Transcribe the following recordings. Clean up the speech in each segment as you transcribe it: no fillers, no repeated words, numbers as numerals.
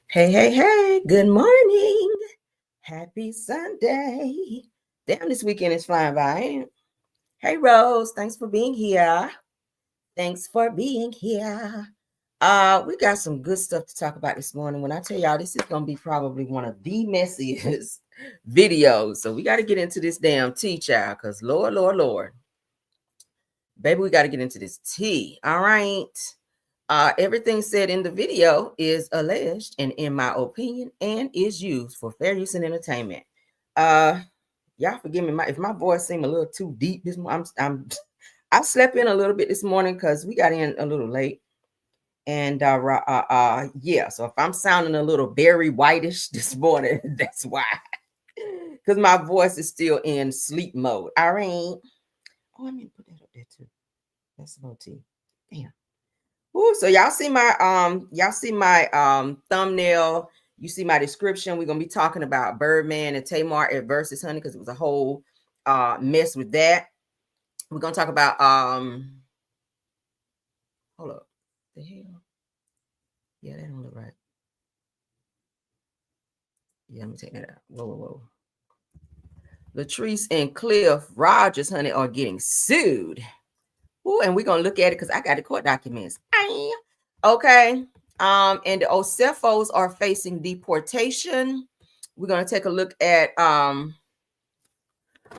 Hey, hey, hey, good morning. Happy Sunday. Damn, this weekend is flying by. Ain't it? Hey, Rose, thanks for being here. Thanks for being here. We got some good stuff to talk about this morning. When I tell y'all, this is gonna be probably one of the messiest videos. So we got to get into this damn tea, child, because Lord, Lord, Lord. Baby, we got to get into this tea. All right. Everything said in the video is alleged and in my opinion and is used for fair use and entertainment. Y'all forgive me if my voice seemed a little too deep this morning. I slept in a little bit this morning because we got in a little late. And yeah, so if I'm sounding a little very whitish this morning, that's why. Because my voice is still in sleep mode. All right. Oh, I mean put that up there too. That's no tea. Damn. Ooh, so y'all see my thumbnail. You see my description. We're gonna be talking about Birdman and Tamar at Verzuz, honey, because it was a whole mess with that. We're gonna talk about hold up. The hell? Yeah, that don't look right. Yeah, let me take that out. Whoa. Latrice and Cliff Rodgers, honey, are getting sued. Ooh, and we're gonna look at it because I got the court documents. Okay. And the Osefos are facing deportation. We're gonna take a look at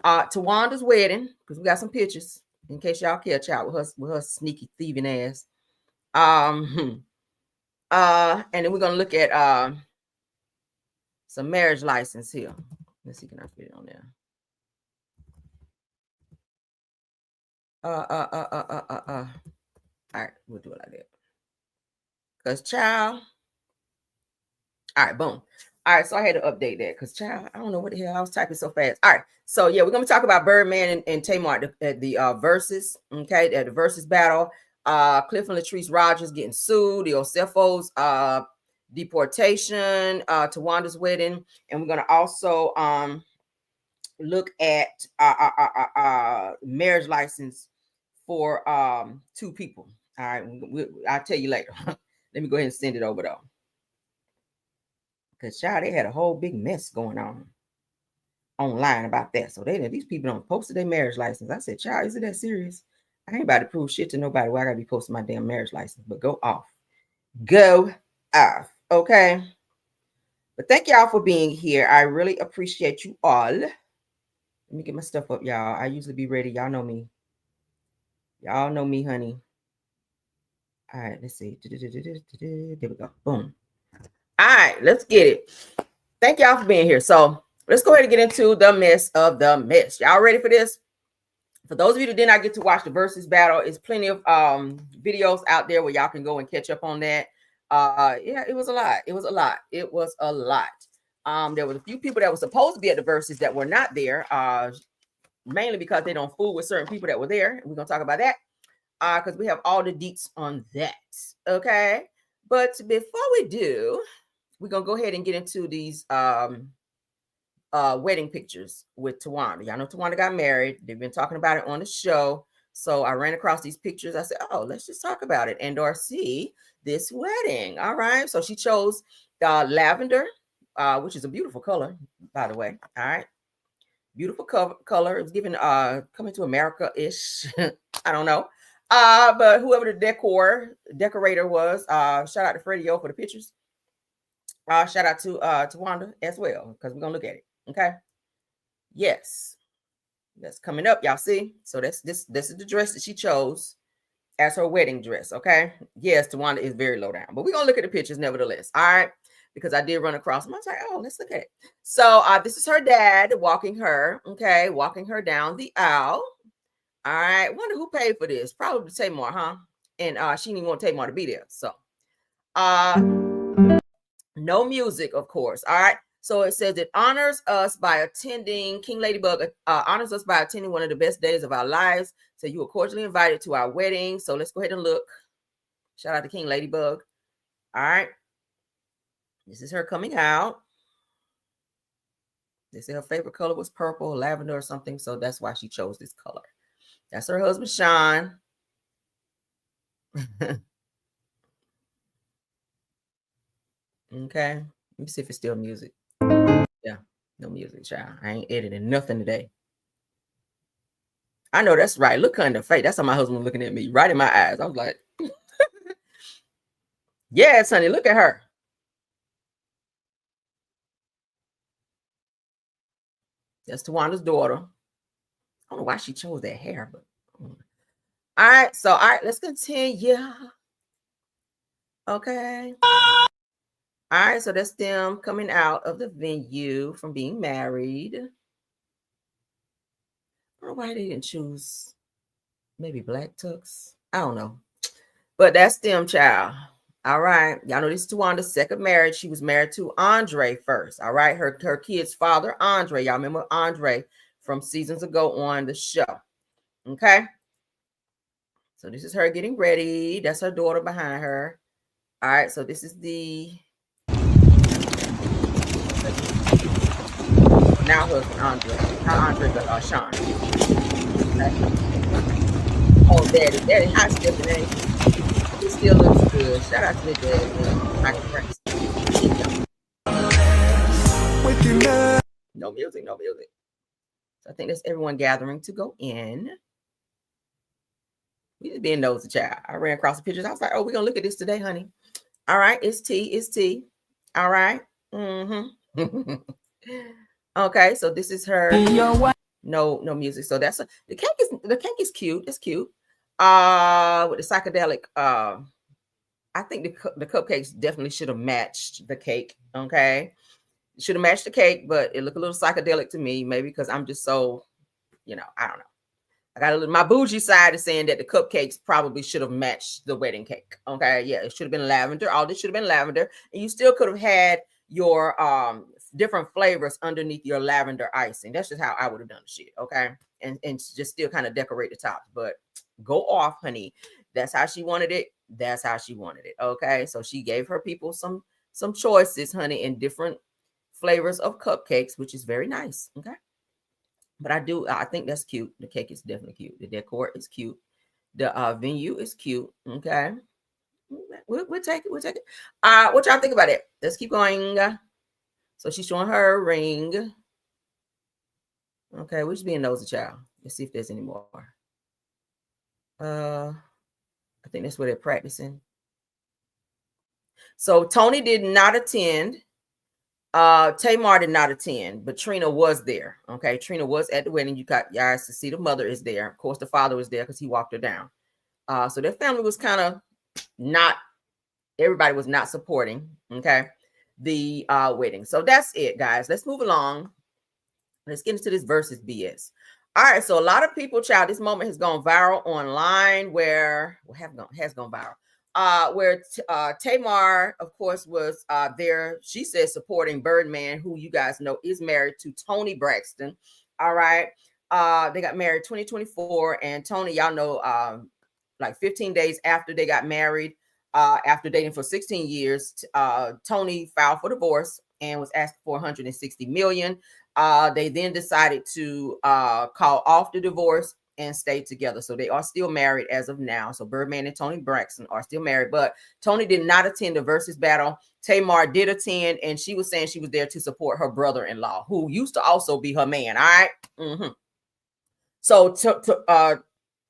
Towanda'S wedding because we got some pictures in case y'all catch out with her sneaky thieving ass. And then we're gonna look at some marriage license here. Let's see, can I fit it on there? All right, we'll do it like that. Cause child. All right, boom. All right, so I had to update that because child, I don't know what the hell I was typing so fast. All right, so yeah, we're gonna talk about Birdman and Tamar at the Verzuz. Okay, at the Verzuz battle. Cliff and Latrice Rodgers getting sued. The Osefos deportation. Towanda'S wedding, and we're gonna also look at marriage license for two people. All right, I'll tell you later. Let me go ahead and send it over though. Because child, they had a whole big mess going on online about that. So these people don't posted their marriage license. I said, child, is it that serious? I ain't about to prove shit to nobody where I gotta be posting my damn marriage license. But go off. Go off. Okay. But thank y'all for being here. I really appreciate you all. Let me get my stuff up, y'all. I usually be ready. Y'all know me. Y'all know me, honey. All right, let's see. There we go. Boom. All right, let's get it. Thank y'all for being here. So let's go ahead and get into the mess of the mess. Y'all ready for this? For those of you that did not get to watch the Verzuz battle, it's plenty of videos out there where y'all can go and catch up on that. Yeah, it was a lot. It was a lot. There was a few people that were supposed to be at the Verzuz that were not there, mainly because they don't fool with certain people that were there. We're gonna talk about that because we have all the deets on that. Okay, but before we do, we're gonna go ahead and get into these wedding pictures with Towanda. Y'all know Towanda got married. They've been talking about it on the show. So I ran across these pictures. I said, oh, let's just talk about it and or see this wedding. All right. So she chose lavender, which is a beautiful color, by the way. All right. Beautiful color. It was given Coming to America-ish. I don't know. But whoever the decorator was, shout out to Freddie O for the pictures. Shout out to Towanda as well, because we're gonna look at it. Okay. Yes. That's coming up. Y'all see? So this is the dress that she chose as her wedding dress. Okay. Yes, Towanda is very low down, but we're gonna look at the pictures nevertheless. All right. Because I did run across them. I was like, oh, let's look at it. So this is her dad walking her, okay, walking her down the aisle. All right. Wonder who paid for this. Probably Tamar, huh? And she didn't even want Tamar to be there. So no music, of course. All right. So it says it honors us by attending, King Ladybug honors us by attending one of the best days of our lives. So you are cordially invited to our wedding. So let's go ahead and look. Shout out to King Ladybug. All right. This is her coming out. They say her favorite color was purple, lavender, or something. So that's why she chose this color. That's her husband, Sean. Okay. Let me see if it's still music. Yeah, no music, child. I ain't editing nothing today. I know that's right. Look her in the face. That's how my husband was looking at me, right in my eyes. I was like, yes, honey, look at her. That's Towanda'S daughter. I don't know why she chose that hair, but all right, let's continue. Okay. All right, so that's them coming out of the venue from being married. I don't know why they didn't choose maybe black tux. I don't know. But that's them, child. All right. Y'all know this is Towanda'S second marriage. She was married to Andre first. All right. Her kid's father, Andre. Y'all remember Andre from seasons ago on the show. Okay. So this is her getting ready. That's her daughter behind her. All right. So this is the now husband, Andre. Not Andre, but Sean. Okay. Oh, daddy, hot stepping in. He still looks good. Shout out to the dad, man. No music. So I think that's everyone gathering to go in. We just being nosy, child. I ran across the pictures. I was like, oh, we're gonna look at this today, honey. All right, it's tea. All right. Mm-hmm. Okay, so this is her. No music. So that's the cake is cute. It's cute. With the psychedelic. I think the cupcakes definitely should have matched the cake. Okay. Should have matched the cake, but it looked a little psychedelic to me, maybe because I'm just so, I don't know. I got a little, my bougie side is saying that the cupcakes probably should have matched the wedding cake. Okay. Yeah, it should have been lavender. All this should have been lavender. And you still could have had your different flavors underneath your lavender icing. That's just how I would have done the shit. Okay. And just still kind of decorate the top. But go off, honey. That's how she wanted it. That's how she wanted it. Okay. So she gave her people some choices, honey, in different flavors of cupcakes, which is very nice. Okay. But I think that's cute. The cake is definitely cute. The decor is cute. The venue is cute. Okay. We'll take it. What y'all think about it? Let's keep going. So she's showing her ring. Okay, we're just being nosy, child. Let's see if there's any more. I think that's where they're practicing. So Tony did not attend. Tamar did not attend, but Trina was there. Okay, Trina was at the wedding. You got guys to see the mother is there. Of course, the father was there because he walked her down. So their family was kind of not. Everybody was not supporting. Okay, the wedding. So that's it, guys. Let's move along. Let's get into this Verzuz BS. All right, so a lot of people, child, this moment has gone viral online. Has gone viral. Where Tamar, of course, was there. She says supporting Birdman, who you guys know is married to Toni Braxton. All right. They got married 2024, and Toni, y'all know, like 15 days after they got married, after dating for 16 years, Toni filed for divorce and was asked for $160 million. They then decided to call off the divorce and stayed together. So they are still married as of now. So Birdman and Toni Braxton are still married, but Toni did not attend the Verzuz battle. Tamar did attend, and she was saying she was there to support her brother-in-law, who used to also be her man. All right. Mm-hmm. So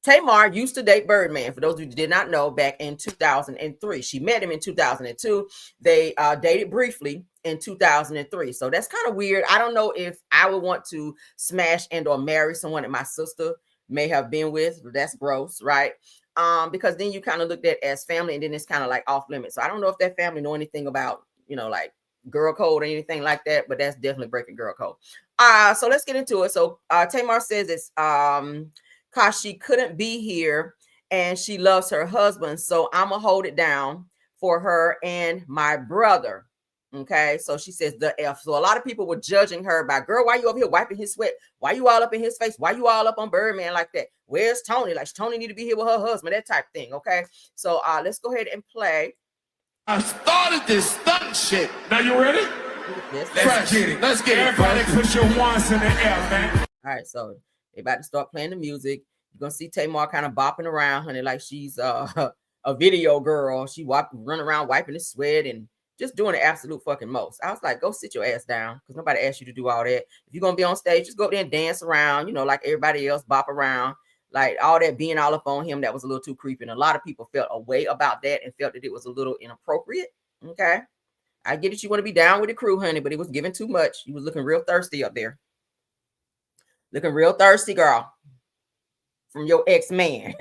Tamar used to date Birdman. For those of you who did not know, back in 2003, she met him in 2002. They dated briefly in 2003. So that's kind of weird. I don't know if I would want to smash and or marry someone that my sister may have been with. That's gross, right? Because then you kind of looked at as family, and then it's kind of like off limits. So I don't know if that family know anything about, like girl code or anything like that, but that's definitely breaking girl code. So let's get into it. So Tamar says it's because she couldn't be here and she loves her husband, so I'm gonna hold it down for her and my brother. Okay, so she says the F. So a lot of people were judging her by, girl, why you over here wiping his sweat? Why you all up in his face? Why you all up on Birdman like that? Where's Toni? Like, Toni need to be here with her husband, that type thing. Okay, so let's go ahead and play. I started this stunt shit. Now you ready? Yes, let's get it. Let's get everybody it. Put your wands in the air, man. All right, so they about to start playing the music. You're gonna see Tamar kind of bopping around, honey, like she's a video girl. She run around wiping the sweat and just doing the absolute fucking most. I was like, go sit your ass down, because nobody asked you to do all that. If you're gonna be on stage, just go up there and dance around, like everybody else, bop around. Like all that being all up on him, that was a little too creepy. And a lot of people felt a way about that and felt that it was a little inappropriate. Okay. I get it, you want to be down with the crew, honey, but it was giving too much. You was looking real thirsty up there. Looking real thirsty, girl. From your ex-man.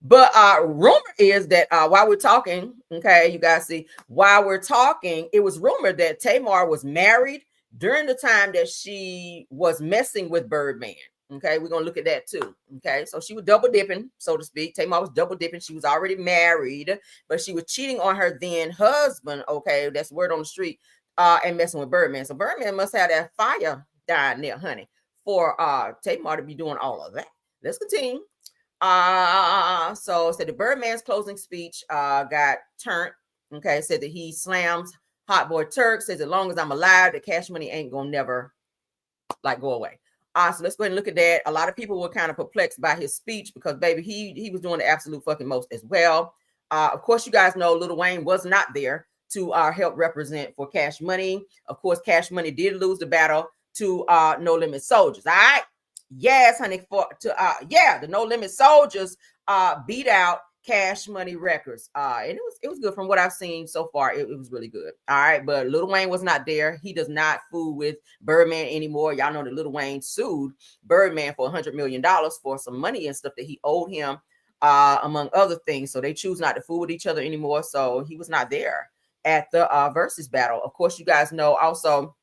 But rumor is that while we're talking, okay, you guys see, while we're talking, it was rumored that Tamar was married during the time that she was messing with Birdman. Okay, we're gonna look at that too. Okay, so she was double dipping, so to speak. Tamar was double dipping. She was already married, but she was cheating on her then husband. Okay, that's word on the street, and messing with Birdman. So Birdman must have that fire down there, honey, for Tamar to be doing all of that. Let's continue. So the Birdman's closing speech got turned. Okay, said that he slams Hot Boy Turk. Says, as long as I'm alive, the Cash Money ain't gonna never like go away. So let's go ahead and look at that. A lot of people were kind of perplexed by his speech because, baby, he was doing the absolute fucking most as well. Of course, you guys know Lil Wayne was not there to help represent for Cash Money. Of course, Cash Money did lose the battle to No Limit Soldiers. All right. Yes, honey. The No Limit Soldiers beat out Cash Money Records. And it was good from what I've seen so far. It was really good. All right, but Lil Wayne was not there. He does not fool with Birdman anymore. Y'all know that Lil Wayne sued Birdman for $100 million for some money and stuff that he owed him, among other things. So they choose not to fool with each other anymore. So he was not there at the Verzuz battle. Of course, you guys know also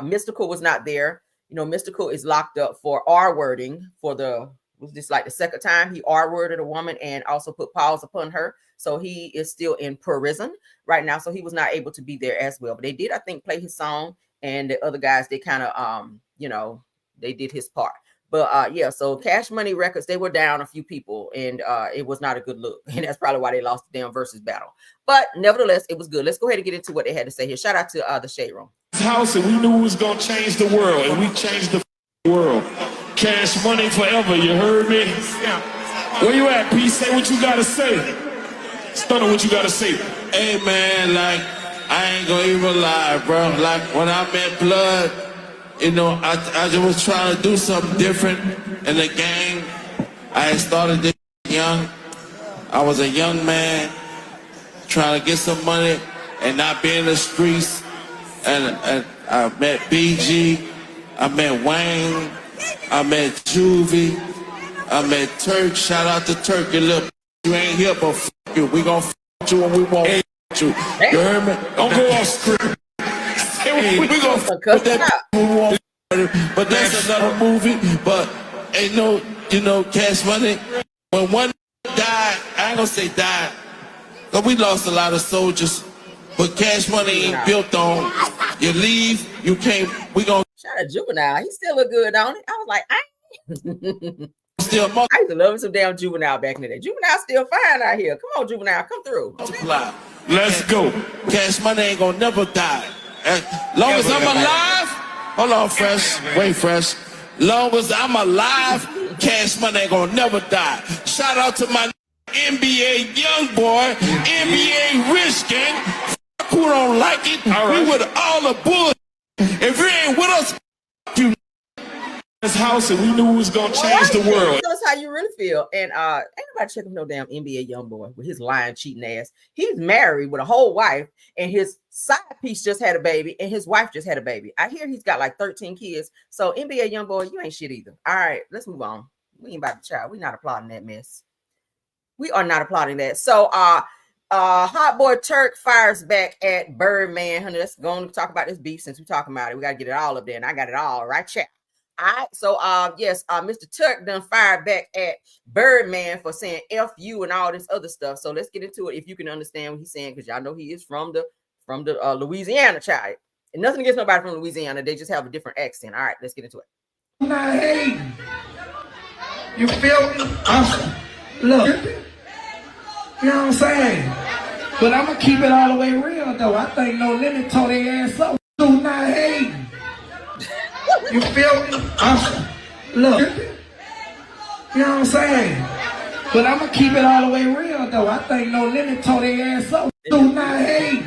Mystical was not there. Mystical is locked up for R-wording for was this like the second time he R-worded a woman and also put paws upon her. So he is still in prison right now. So he was not able to be there as well. But they did, I think, play his song, and the other guys, they kind of, they did his part. But yeah, so Cash Money Records, they were down a few people, and it was not a good look. And that's probably why they lost the damn Verzuz battle. But nevertheless, it was good. Let's go ahead and get into what they had to say here. Shout out to the Shade Room. House, and we knew it was going to change the world, and we changed the world. Cash Money forever, you heard me? Where you at, P? Say what you got to say. Stunner, what you got to say. Hey, man, like, I ain't gonna even lie, bro. Like, when I met Blood, I just was trying to do something different in the game. I had started this young. I was a young man trying to get some money and not be in the streets. And I met BG, I met Wayne, I met Juvie, I met Turk. Shout out to Turk, you little you ain't here, but f you. We gon' f you and we won't f you. You heard me? Don't go off script. We gon' f that. But that's another movie. But ain't no, Cash Money. When one died, I ain't gonna say died, cause we lost a lot of soldiers. But Cash Money ain't built on. You leave, you can't. We gon' shout out Juvenile. He still look good, don't he? I was like, still. I used to love some damn Juvenile back in the day. Juvenile still fine out here. Come on, Juvenile, come through. Let's go. Cash Money ain't gonna never die. As long as I'm alive. Hold on, Fresh. Wait, Fresh. Long as I'm alive, Cash Money ain't gonna never die. Shout out to my NBA young boy, NBA rich gang. Who don't like it? We with all the bull. If you ain't with us, you. This house, and we knew it was gonna change the world. That's how you really feel. And ain't nobody checking no damn NBA young boy with his lying, cheating ass. He's married with a whole wife, and his side piece just had a baby, and his wife just had a baby. I hear he's got like 13 kids. So NBA young boy, you ain't shit either. All right, let's move on. We ain't about to child. We're not applauding that mess. We are not applauding that. So Hot Boy Turk fires back at Birdman. Honey, let's go and talk about this beef since we're talking about it. We got to get it all up there, and I got it all right, chat. All right, so yes, Mr. Turk done fired back at Birdman for saying F you and all this other stuff. So let's get into it if you can understand what he's saying, because y'all know he is from the Louisiana child. And nothing against nobody from Louisiana, they just have a different accent. All right, let's get into it. Not hating. You feel me? Look, you know what I'm saying? But I'm gonna keep it all the way real though. I think No Limit tore their ass up. Do not hating. You feel me? Look, you know what I'm saying? But I'm gonna keep it all the way real though. I think No Limit tore their ass up. Do not hate.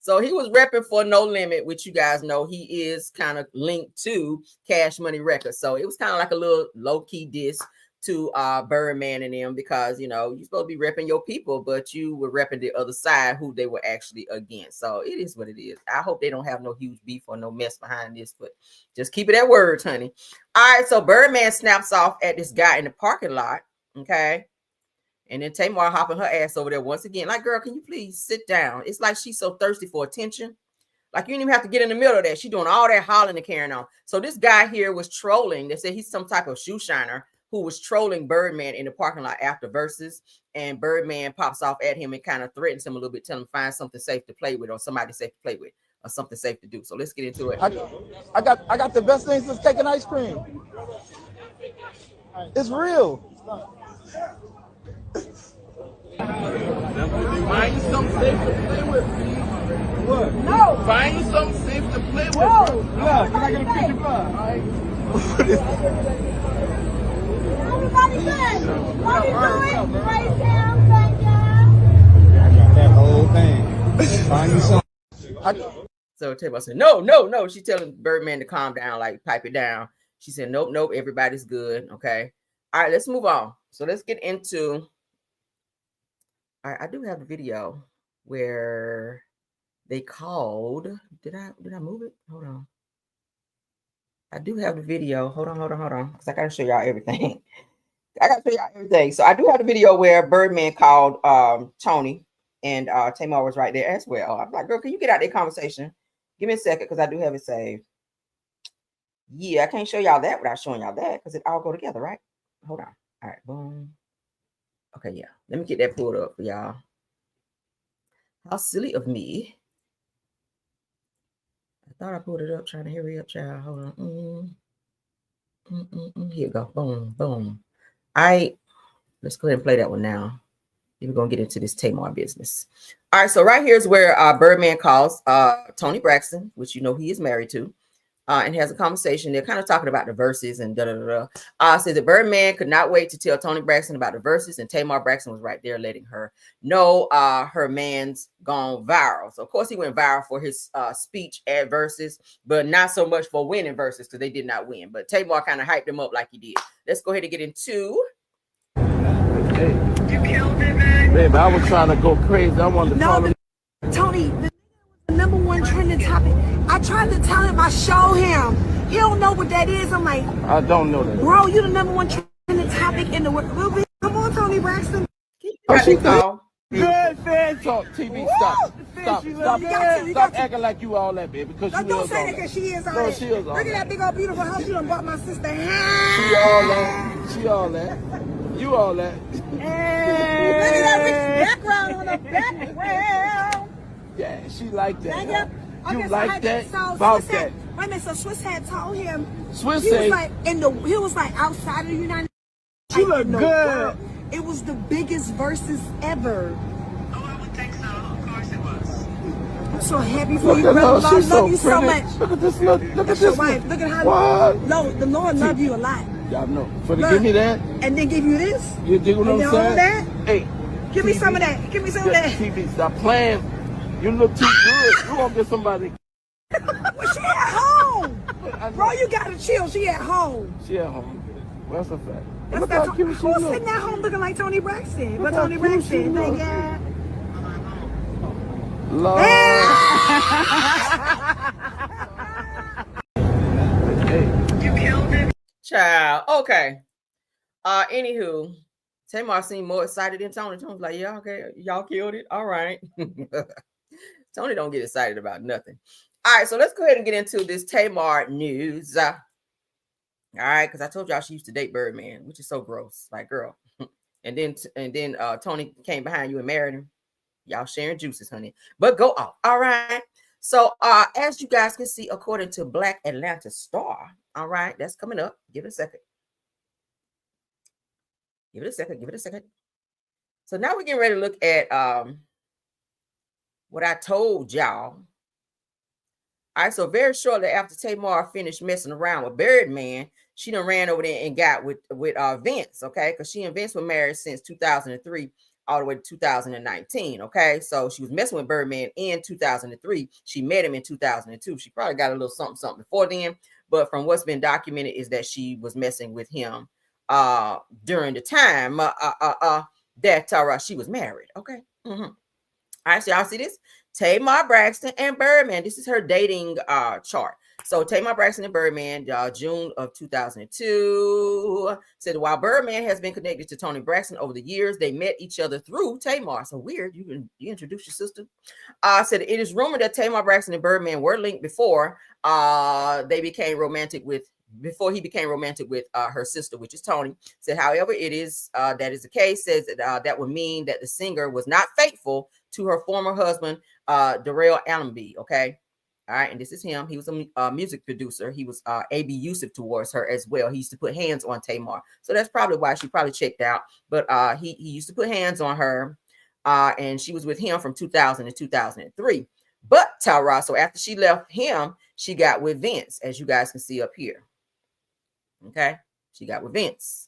So he was repping for No Limit, which you guys know he is kind of linked to Cash Money Records. So it was kind of like a little low-key diss to Birdman and them, because, you know, you're supposed to be repping your people, but you were repping the other side who they were actually against. So it is what it is. I hope they don't have no huge beef or no mess behind this, but just keep it at words, honey. All right, so Birdman snaps off at this guy in the parking lot, okay? And then Tamar hopping her ass over there once again. Like, girl, can you please sit down? It's like she's so thirsty for attention. Like, you didn't even have to get in the middle of that. She's doing all that hollering and carrying on. So this guy here was trolling. They said he's some type of shoe shiner who was trolling Birdman in the parking lot after Verzuz. And Birdman pops off at him and kind of threatens him a little bit, telling him find something safe to play with, or somebody safe to play with, or something safe to do. So let's get into it. I got the best thing since taking ice cream. It's real. Find you something safe to play with, please. What? No. Find you something safe to play with, No. bro. Look, can I get a picture, bro? All right. Everybody good. What you doing? Right down, back down. I got that whole thing. Find you something. So Tamar said, no. She's telling Birdman to calm down, like pipe it down. She said, nope, everybody's good. Okay. All right, let's move on. So let's get into. All right, I do have a video where they called. Did I move it? Hold on. I do have the video. Hold on. Because I gotta show y'all everything. So I do have the video where Birdman called Tony, and Tamar was right there as well. I'm like, girl, can you get out that conversation? Give me a second, because I do have it saved. Yeah, I can't show y'all that without showing y'all that, because it all go together, right? Hold on. All right, boom. Okay, yeah. Let me get that pulled up for y'all. How silly of me. I thought I pulled it up, trying to hurry up, child. Hold on. Here we go. Boom. All right. Let's go ahead and play that one now. We're going to get into this Tamar business. All right. So right here is where Birdman calls Tony Braxton, which you know he is married to, and has a conversation. They're kind of talking about the Verzuz and says that Birdman could not wait to tell Tony Braxton about the Verzuz, and Tamar Braxton was right there letting her know her man's gone viral. So of course he went viral for his speech at Verzuz, but not so much for winning Verzuz, because they did not win. But Tamar kind of hyped him up like he did. Let's go ahead and get into. Hey. You killed it, man. Baby, I was trying to go crazy. I wanted to call him. Tony, the number one trending topic. I tried to tell him, I show him. He don't know what that is. I'm like, I don't know that. bro, you the number one trending topic in the world. Come on, Tony Braxton. Oh, she good. Good fan talk. TV, stop. Stop acting like you all that, baby. Because Don't say that, because she is all No, that. she is all Look at that big old beautiful house you done bought my sister. She all that. She all that. You all that. Look at that rich background on the background. Yeah, she like that. Thank Huh? you. You Okay, like that? So About Swiss that. Wait a minute, so Swiss had told him Swiss he say, was like he was like outside of the United States. She look good. World. It was the biggest Verzuz ever. Oh, I would think so. Of course it was. I'm so happy for look you, at brother. her. I She's love so you pretty. so much. Look at this. Look at That's your this. wife. Look at how What? No, the Lord love you a lot. Y'all know. For to Look. give me that, And then give you this. you dig what And I'm then all saying? that. Hey, Give me TV. some of that. Give me some of Yeah, that. TV, stop playing. You look too good. You gonna get somebody. Well, she at home. I know. Bro, you gotta chill. She at home. She at home. Well, that's a fact. That's Look not how cute she who's look. sitting at home looking like Tony Braxton? Look But how Tony cute she Braxton, look. thank God. Lord. Hey. You killed it. Child. Okay. Anywho, Tamar seemed more excited than Tony. Tony was like, yeah, okay, y'all killed it. All right. Tony don't get excited about nothing. All right, so let's go ahead and get into this Tamar news. All right, because I told y'all she used to date Birdman, which is so gross. Like, girl. and then Tony came behind you and married him. Y'all sharing juices, honey. But go off. All right. So as you guys can see, according to Black Atlanta Star, all right, that's coming up. Give it a second. Give it a second. So now we're getting ready to look at what I told y'all. All right, so very shortly after Tamar finished messing around with Birdman, she done ran over there and got with Vince, okay? Because she and Vince were married since 2003 all the way to 2019, okay? So she was messing with Birdman in 2003. She met him in 2002. She probably got a little something before then, but from what's been documented is that she was messing with him during the time that she was married, okay? Mm-hmm. All right, so y'all see this? Tamar Braxton and Birdman. This is her dating chart. So Tamar Braxton and Birdman, June of 2002, said while Birdman has been connected to Toni Braxton over the years, they met each other through Tamar. So weird, you introduced your sister. Said it is rumored that Tamar Braxton and Birdman were linked before he became romantic with her sister, which is Toni. Said, however, it is that is the case. Says that would mean that the singer was not faithful to her former husband, Darrell Allenby. Okay. All right, and this is him. He was a music producer. He was abusive towards her as well. He used to put hands on Tamar. So that's probably why she probably checked out. But he used to put hands on her, and she was with him from 2000 to 2003. But Tara, so after she left him, she got with Vince, as you guys can see up here. Okay, she got with Vince.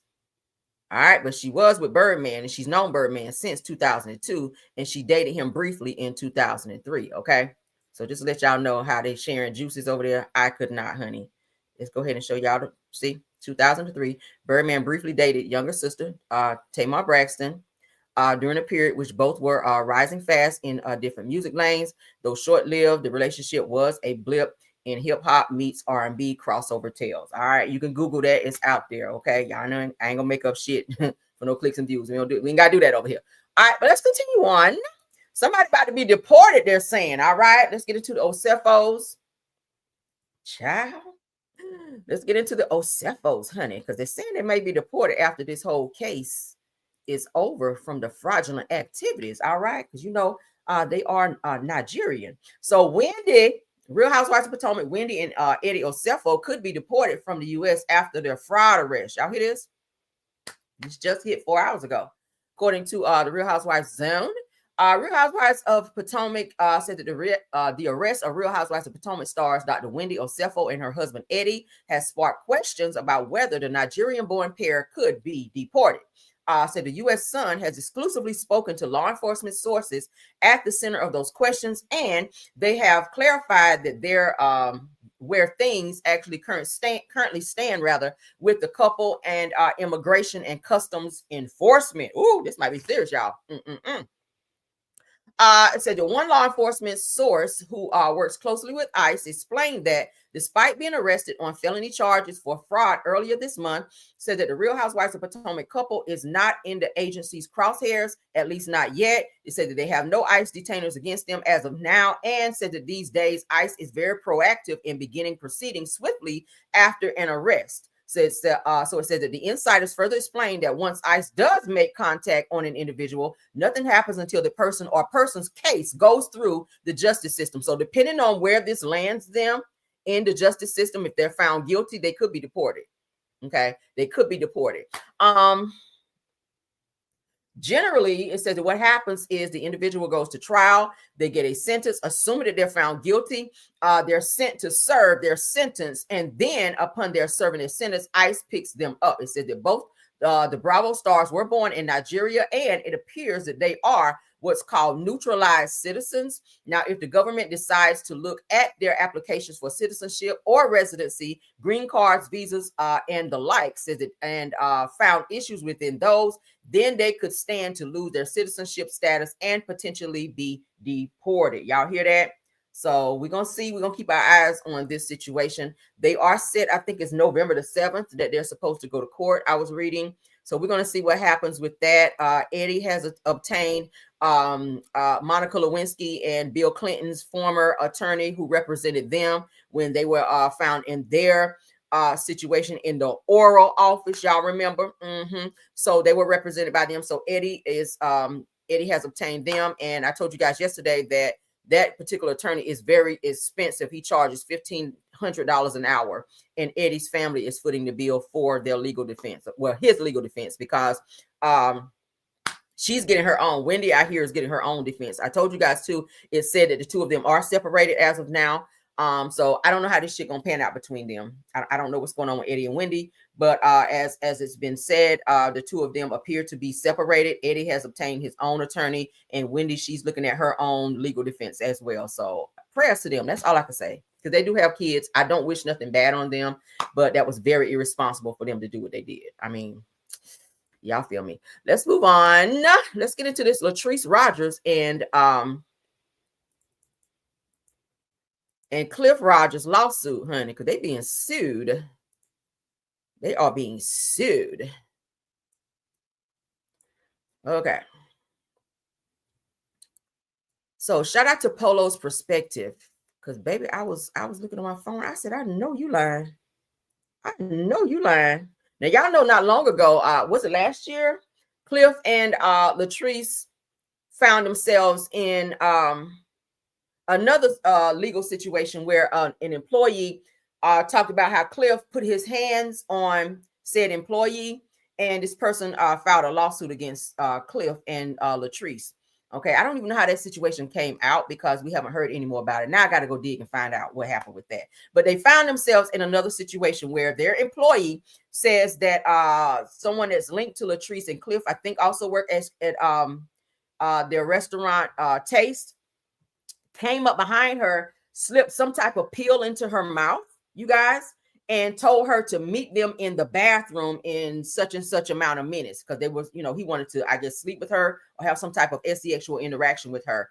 All right, but she was with Birdman, and she's known Birdman since 2002, and she dated him briefly in 2003. Okay. So just to let y'all know how they sharing juices over there. I could not, honey. Let's go ahead and show y'all the see 2003. Birdman briefly dated younger sister Tamar Braxton during a period which both were rising fast in different music lanes. Though short-lived, the relationship was a blip in hip-hop meets R&B crossover tales. All right, you can Google that. It's out there. Okay, y'all know I ain't gonna make up shit for no clicks and views. We ain't gotta do that over here. All right, but let's continue on. Somebody about to be deported, they're saying. All right, let's get into the Osefos. Child. Let's get into the Osefos, honey, because they're saying they may be deported after this whole case is over from the fraudulent activities. All right, because you know they are Nigerian. So Wendy, Real Housewives of Potomac, Wendy and Eddie Osefo could be deported from the U.S. after their fraud arrest. Y'all hear this? This just hit 4 hours ago, according to the Real Housewives Zone. Real Housewives of Potomac said that the arrest of Real Housewives of Potomac stars Dr. Wendy Osefo and her husband Eddie has sparked questions about whether the Nigerian-born pair could be deported. Said the U.S. Sun has exclusively spoken to law enforcement sources at the center of those questions, and they have clarified that they're where things actually currently stand rather with the couple and immigration and customs enforcement. Ooh, this might be serious, y'all. It said the one law enforcement source who works closely with ICE explained that despite being arrested on felony charges for fraud earlier this month, said that the Real Housewives of Potomac couple is not in the agency's crosshairs, at least not yet. It said that they have no ICE detainers against them as of now, and said that these days ICE is very proactive in beginning proceedings swiftly after an arrest. So it said that the insiders further explained that once ICE does make contact on an individual, nothing happens until the person or person's case goes through the justice system. So depending on where this lands them in the justice system, if they're found guilty, they could be deported. Okay, they could be deported. Generally, it says that what happens is the individual goes to trial, they get a sentence, assuming that they're found guilty, they're sent to serve their sentence, and then upon their serving their sentence, ICE picks them up. It said that both the Bravo stars were born in Nigeria, and it appears that they are what's called neutralized citizens. Now, if the government decides to look at their applications for citizenship or residency, green cards, visas, and the like, says it, and found issues within those, then they could stand to lose their citizenship status and potentially be deported. Y'all hear that? So we're going to see, we're going to keep our eyes on this situation. They are set, I think it's November the 7th that they're supposed to go to court. I was reading. So we're going to see what happens with that. Eddie has obtained Monica Lewinsky and Bill Clinton's former attorney who represented them when they were found in their situation in the oral office. Y'all remember? So they were represented by them. So Eddie has obtained them. And I told you guys yesterday that that particular attorney is very expensive. He charges $1,500 an hour, and Eddie's family is footing the bill for their legal defense. Well, his legal defense, because she's getting her own. Wendy, I hear, is getting her own defense. I told you guys too, it said that the two of them are separated as of now. So I don't know how this shit gonna pan out between them. I don't know what's going on with Eddie and Wendy, but as it's been said, the two of them appear to be separated. Eddie has obtained his own attorney, and Wendy, she's looking at her own legal defense as well. So prayers to them. That's all I can say, because they do have kids. I don't wish nothing bad on them, but that was very irresponsible for them to do what they did. I mean, y'all feel me? Let's move on. Let's get into this Latrice Rodgers and Cliff Rodgers lawsuit, honey, because they being sued. They are being sued. Okay. So shout out to Polo's perspective, because baby, I was looking at my phone. I said, I know you lying. I know you lying. Now y'all know not long ago, was it last year? Cliff and Latrice found themselves in another legal situation where an employee talked about how Cliff put his hands on said employee, and this person filed a lawsuit against Cliff and Latrice. Okay, I don't even know how that situation came out because we haven't heard any more about it. Now I got to go dig and find out what happened with that. But they found themselves in another situation where their employee says that someone that's linked to Latrice and Cliff, I think also worked at their restaurant Taste, came up behind her, slipped some type of pill into her mouth, you guys, and told her to meet them in the bathroom in such and such amount of minutes, because they was, he wanted to, I guess, sleep with her or have some type of sexual interaction with her.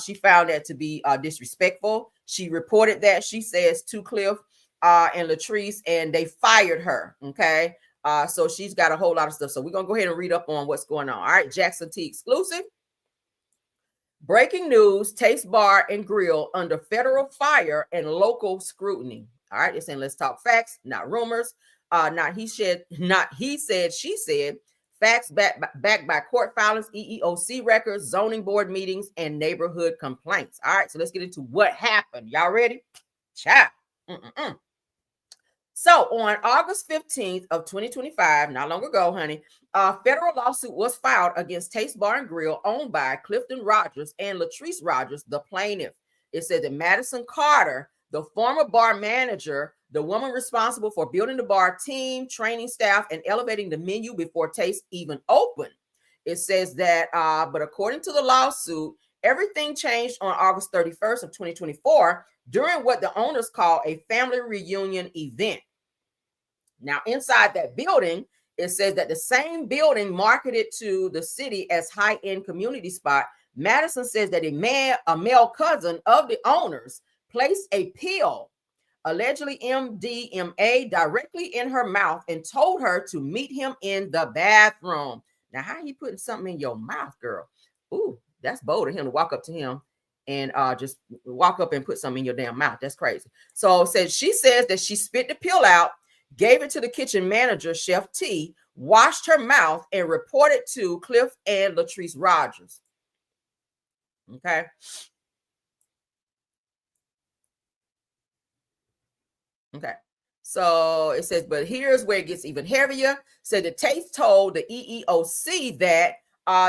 She found that to be disrespectful. She reported that, she says, to Cliff and Latrice, and they fired her. Okay. So she's got a whole lot of stuff. So we're going to go ahead and read up on what's going on. All right. Jackson T exclusive. Breaking news, Taste Bar and Grill under federal fire and local scrutiny. All right, it's saying let's talk facts, not rumors. Not he said, she said. Facts backed by court filings, EEOC records, zoning board meetings, and neighborhood complaints. All right, so let's get into what happened. Y'all ready? Ciao. So on August 15th of 2025, not long ago, honey, a federal lawsuit was filed against Taste Bar and Grill, owned by Clifton Rodgers and Latrice Rodgers, the plaintiff. It said that Madison Carter, the former bar manager, the woman responsible for building the bar team, training staff, and elevating the menu before Taste even opened. It says that, but according to the lawsuit, everything changed on August 31st of 2024 during what the owners call a family reunion event. Now, inside that building, it says that the same building marketed to the city as high-end community spot, Madison says that a male cousin of the owners placed a pill, allegedly MDMA, directly in her mouth and told her to meet him in the bathroom. Now, how you putting something in your mouth, girl? Ooh, that's bold of him to walk up to him and just walk up and put something in your damn mouth. That's crazy. So she says that she spit the pill out, gave it to the kitchen manager, Chef T, washed her mouth, and reported to Cliff and Latrice Rodgers. Okay. Okay. So it says, but here's where it gets even heavier. Said the Taste told the EEOC that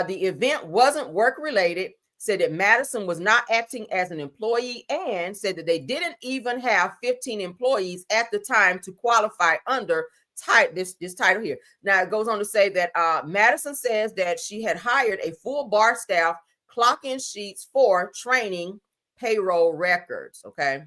the event wasn't work related, said that Madison was not acting as an employee, and said that they didn't even have 15 employees at the time to qualify under this title here. Now it goes on to say that Madison says that she had hired a full bar staff, clock-in sheets for training, payroll records. Okay.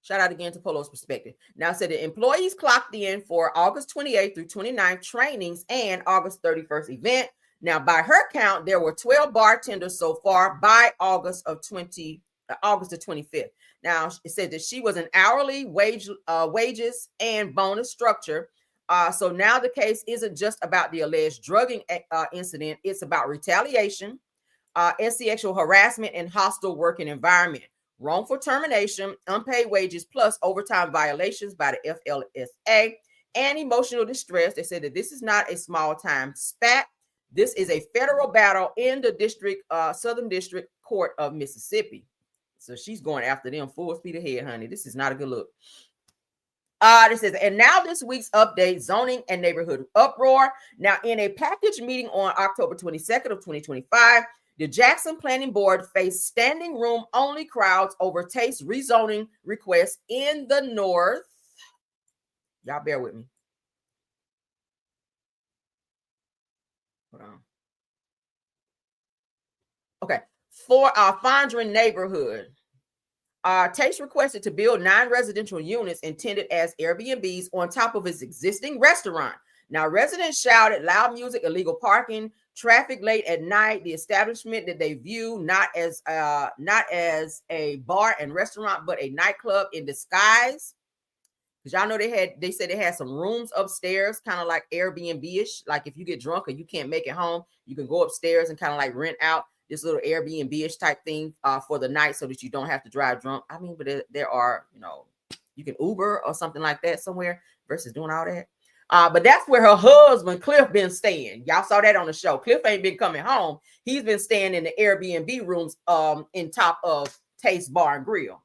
Shout out again to Polo's perspective. Now said the employees clocked in for August 28th through 29th trainings and August 31st event. Now, by her count, there were 12 bartenders so far by August the 25th. Now, it said that she was an hourly wages and bonus structure. So now the case isn't just about the alleged drugging incident. It's about retaliation, sexual harassment, and hostile working environment, wrongful termination, unpaid wages, plus overtime violations by the FLSA, and emotional distress. They said that this is not a small-time spat. This is a federal battle in the Southern District Court of Mississippi. So she's going after them full speed ahead, honey. This is not a good look. This says, and now this week's update, zoning and neighborhood uproar. Now, in a package meeting on October 22nd of 2025, The Jackson Planning Board faced standing room only crowds over Taste rezoning requests in the North. Y'all bear with me. Hold on. Okay. For our Fondren neighborhood, Taste requested to build 9 residential units intended as Airbnbs on top of its existing restaurant. Now, residents shouted loud music, illegal parking, traffic late at night. The establishment that they view not as a bar and restaurant, but a nightclub in disguise. Because y'all know they said they had some rooms upstairs, kind of like Airbnb-ish. Like if you get drunk or you can't make it home, you can go upstairs and kind of like rent out this little Airbnb-ish type thing for the night so that you don't have to drive drunk. I mean, but there are, you can Uber or something like that somewhere versus doing all that. But that's where her husband, Cliff, been staying. Y'all saw that on the show. Cliff ain't been coming home. He's been staying in the Airbnb rooms in top of Taste Bar and Grill.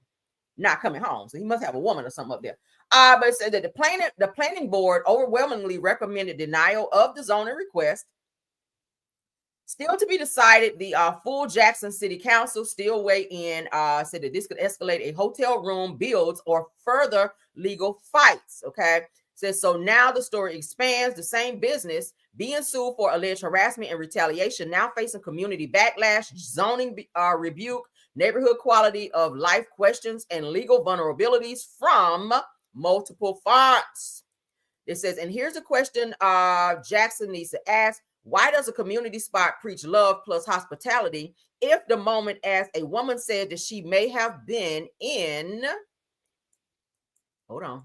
Not coming home. So he must have a woman or something up there. But it said that the planning board overwhelmingly recommended denial of the zoning request. Still to be decided, the full Jackson City Council still weigh in, said that this could escalate a hotel room builds or further legal fights. Okay. Says so now the story expands. The same business being sued for alleged harassment and retaliation, now facing community backlash, zoning rebuke, neighborhood quality of life questions, and legal vulnerabilities from multiple fronts. It says, and here's a question Jackson needs to ask. Why does a community spot preach love plus hospitality if the moment as a woman said that she may have been in, hold on,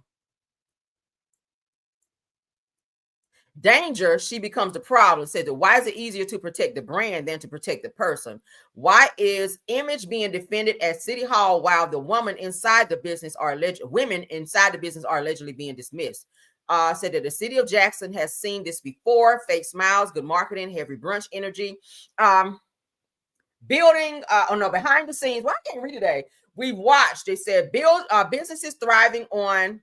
danger, she becomes the problem? Said that why is it easier to protect the brand than to protect the person? Why is image being defended at City Hall while the women inside the business are allegedly being dismissed? Said that the city of Jackson has seen this before. Fake smiles, good marketing, heavy brunch energy. Building, behind the scenes. Well, I can't read today. We watched, they said, businesses thriving on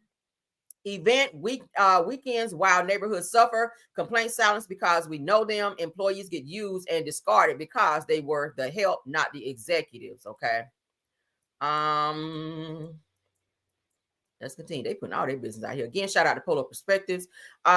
weekends while neighborhoods suffer. Complaint silence because we know them. Employees get used and discarded because they were the help, not the executives. Okay. Let's continue. They putting all their business out here. Again, shout out to Polar Perspectives.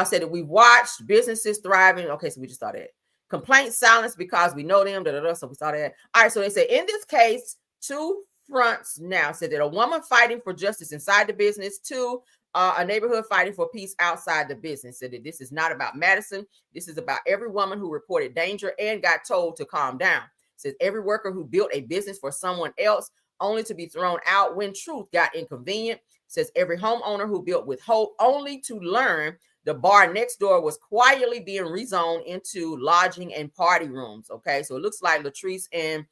Said that we watched businesses thriving. Okay, so we just saw that. Complaint silence because we know them. So we saw that. All right, so they say in this case, 2 fronts now. Said that a woman fighting for justice inside the business. 2, a neighborhood fighting for peace outside the business. Said that this is not about Madison. This is about every woman who reported danger and got told to calm down. Says every worker who built a business for someone else only to be thrown out when truth got inconvenient. Says every homeowner who built with hope only to learn the bar next door was quietly being rezoned into lodging and party rooms. Okay, so it looks like Latrice and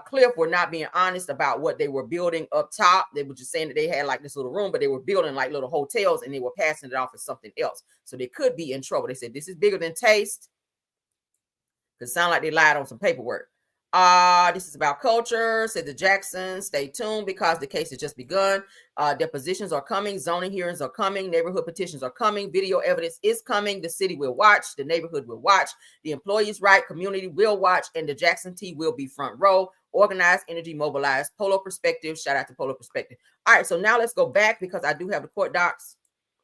Cliff were not being honest about what they were building up top. They were just saying that they had like this little room, but they were building like little hotels and they were passing it off as something else. So they could be in trouble. They said this is bigger than Taste. Because it sounded like they lied on some paperwork. This is about culture. Said the Jacksons, stay tuned because the case has just begun. Depositions are coming. Zoning hearings are coming. Neighborhood petitions are coming. Video evidence is coming. The city will watch. The neighborhood will watch. The employees' right community will watch. And the Jackson T will be front row. Organized, energy, mobilized. Polar Perspective. Shout out to Polar Perspective. All right, so now let's go back because I do have the court docs.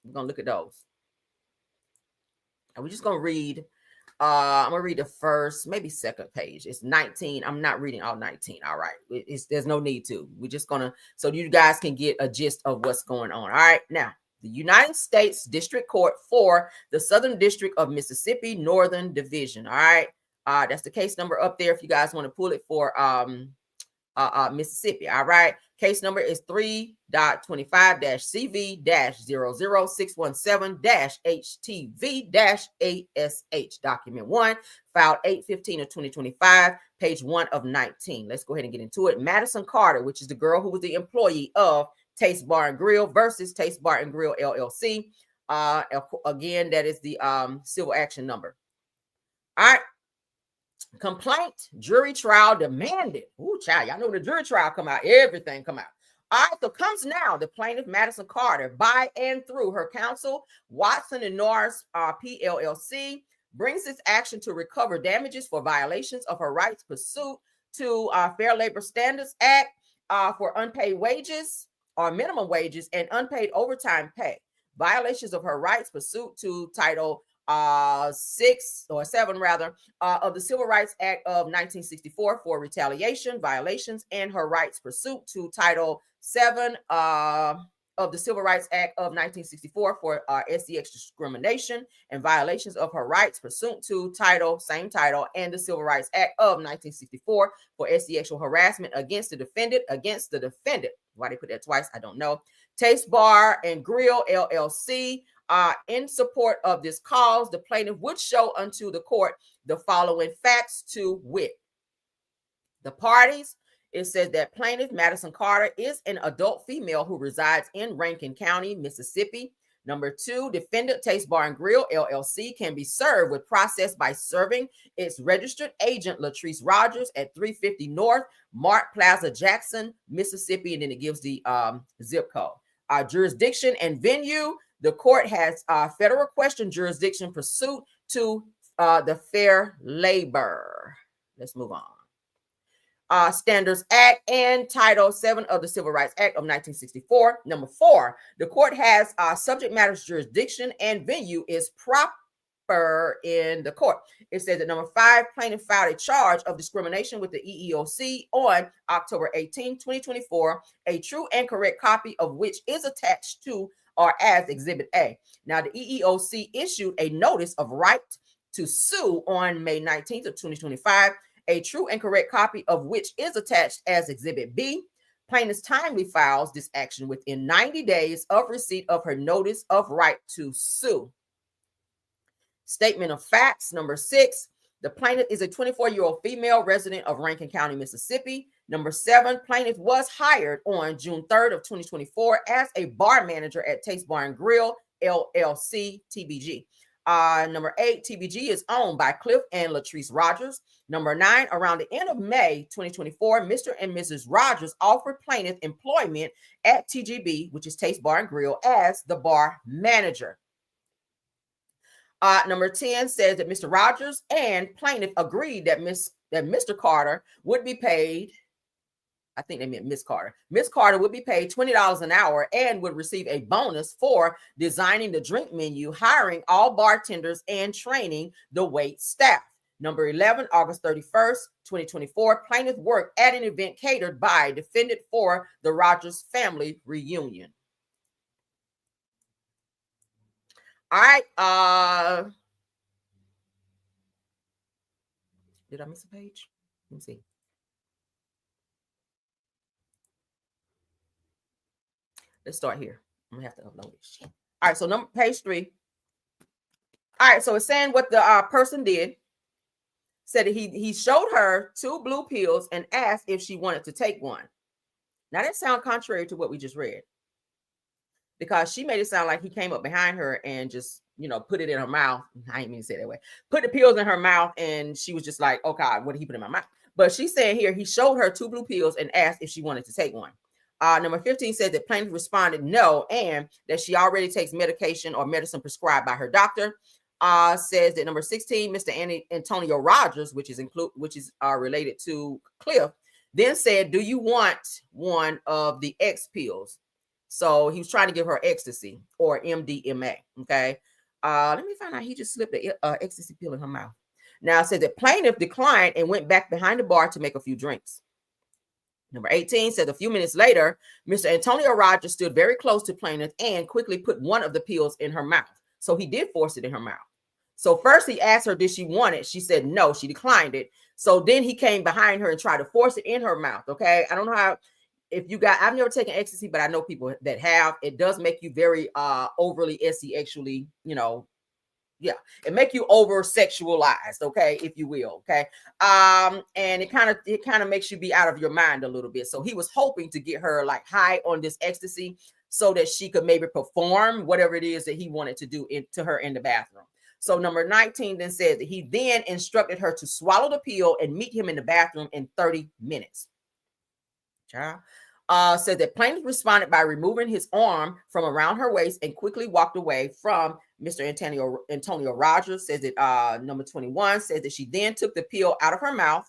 We're going to look at those. And we're just going to read. I'm gonna read the first, maybe second page. It's 19. I'm not reading all 19. All right, there's no need to. We're just gonna, so you guys can get a gist of what's going on. All right, now the United States District Court for the Southern District of Mississippi, Northern Division. All right, that's the case number up there if you guys want to pull it for Mississippi. All right, case number is 3.25-CV-00617-HTV-ASH, document 1, filed 8/15 of 2025, page 1 of 19. Let's go ahead and get into it. Madison Carter, which is the girl who was the employee of Taste Bar and Grill versus Taste Bar and Grill LLC. Again, that is the civil action number. All right. Complaint, jury trial demanded. Ooh, child, y'all know when the jury trial come out, everything come out. All right, so comes now the plaintiff, Madison Carter, by and through her counsel, Watson and Norris PLLC, brings this action to recover damages for violations of her rights pursuant to Fair Labor Standards Act for unpaid wages or minimum wages and unpaid overtime pay, violations of her rights pursuant to Title 6 or 7 rather of the Civil Rights Act of 1964 for retaliation, violations, and her rights pursuant to Title 7 of the Civil Rights Act of 1964 for SCX discrimination and violations of her rights pursuant to same title, and the Civil Rights Act of 1964 for SCX harassment against the defendant. Why they put that twice, I don't know. Taste Bar and Grill, LLC. In support of this cause, the plaintiff would show unto the court the following facts to wit. The parties, it says that plaintiff Madison Carter is an adult female who resides in Rankin County, Mississippi. Number 2, defendant Taste Bar and Grill, LLC can be served with process by serving its registered agent, Latrice Rodgers, at 350 North Mart Plaza, Jackson, Mississippi, and then it gives the zip code. Jurisdiction and venue, the court has federal question jurisdiction pursuant to the Fair Labor. Let's move on. Standards Act and Title 7 of the Civil Rights Act of 1964. Number 4, the court has subject matter jurisdiction and venue is proper in the court. It says that number 5, plaintiff filed a charge of discrimination with the EEOC on October 18, 2024, a true and correct copy of which is attached to or as Exhibit A. Now, the EEOC issued a notice of right to sue on May 19th of 2025, a true and correct copy of which is attached as Exhibit B. Plaintiff timely files this action within 90 days of receipt of her notice of right to sue. Statement of facts, number 6, the plaintiff is a 24-year-old female resident of Rankin County, Mississippi. Number 7, plaintiff was hired on June 3rd of 2024 as a bar manager at Taste Bar and Grill, LLC, TBG. Number 8, TBG is owned by Cliff and Latrice Rodgers. Number 9, around the end of May 2024, Mr. and Mrs. Rodgers offered plaintiff employment at TGB, which is Taste Bar and Grill, as the bar manager. Number 10 says that Mr. Rodgers and plaintiff agreed that Mr. Carter would be paid, I think they meant Miss Carter. Miss Carter would be paid $20 an hour and would receive a bonus for designing the drink menu, hiring all bartenders, and training the wait staff. Number 11, August 31st, 2024, plaintiff worked at an event catered by defendant for the Rodgers family reunion. All right. Did I miss a page? Let me see. Let's start here. I'm gonna have to upload this. All right, so page 3. All right, so it's saying what the person did. Said that he showed her 2 blue pills and asked if she wanted to take one. Now that sounds contrary to what we just read, because she made it sound like he came up behind her and just, put it in her mouth. I didn't mean to say it that way. Put the pills in her mouth, and she was just like, "Oh God, what did he put in my mouth?" But she's saying here he showed her 2 blue pills and asked if she wanted to take one. Number 15 said that plaintiff responded no, and that she already takes medication or medicine prescribed by her doctor. Says that number 16, Mr. Antonio Rodgers, which is related to Cliff, then said, "Do you want one of the X pills?" So he was trying to give her ecstasy or MDMA. Okay. Let me find out. He just slipped the ecstasy pill in her mouth. Now it says that plaintiff declined and went back behind the bar to make a few drinks. Number 18 said a few minutes later, Mr. Antonio Rodgers stood very close to plaintiff and quickly put one of the pills in her mouth. So he did force it in her mouth. So first he asked her, did she want it? She said no, she declined it. So then he came behind her and tried to force it in her mouth. Okay. I don't know how, I've never taken ecstasy, but I know people that have. It does make you very overly sexually, it make you over sexualized, okay, if you will, okay. And it kind of makes you be out of your mind a little bit. So he was hoping to get her like high on this ecstasy so that she could maybe perform whatever it is that he wanted to do to her in the bathroom. So number 19 then said that he then instructed her to swallow the pill and meet him in the bathroom in 30 minutes. Said that plaintiff responded by removing his arm from around her waist and quickly walked away from Mr. Antonio Rodgers says that number 21 says that she then took the pill out of her mouth.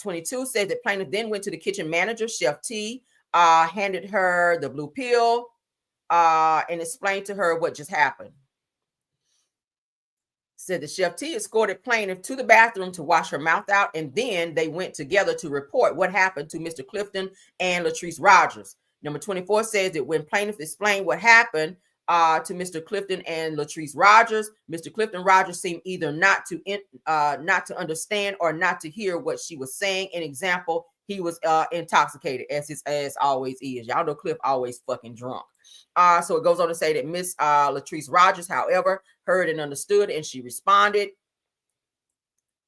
22 says that plaintiff then went to the kitchen manager, Chef T, handed her the blue pill, and explained to her what just happened. Said the Chef T escorted plaintiff to the bathroom to wash her mouth out, and then they went together to report what happened to Mr. Clifton and Latrice Rodgers. Number 24 says that when plaintiff explained what happened to Mr. Clifton and Latrice Rodgers, Mr. Clifton Rodgers seemed either not to understand or not to hear what she was saying. An example, he was intoxicated, as his ass always is. Y'all know Cliff always fucking drunk. So it goes on to say that Miss Latrice Rodgers, however, heard and understood, and she responded.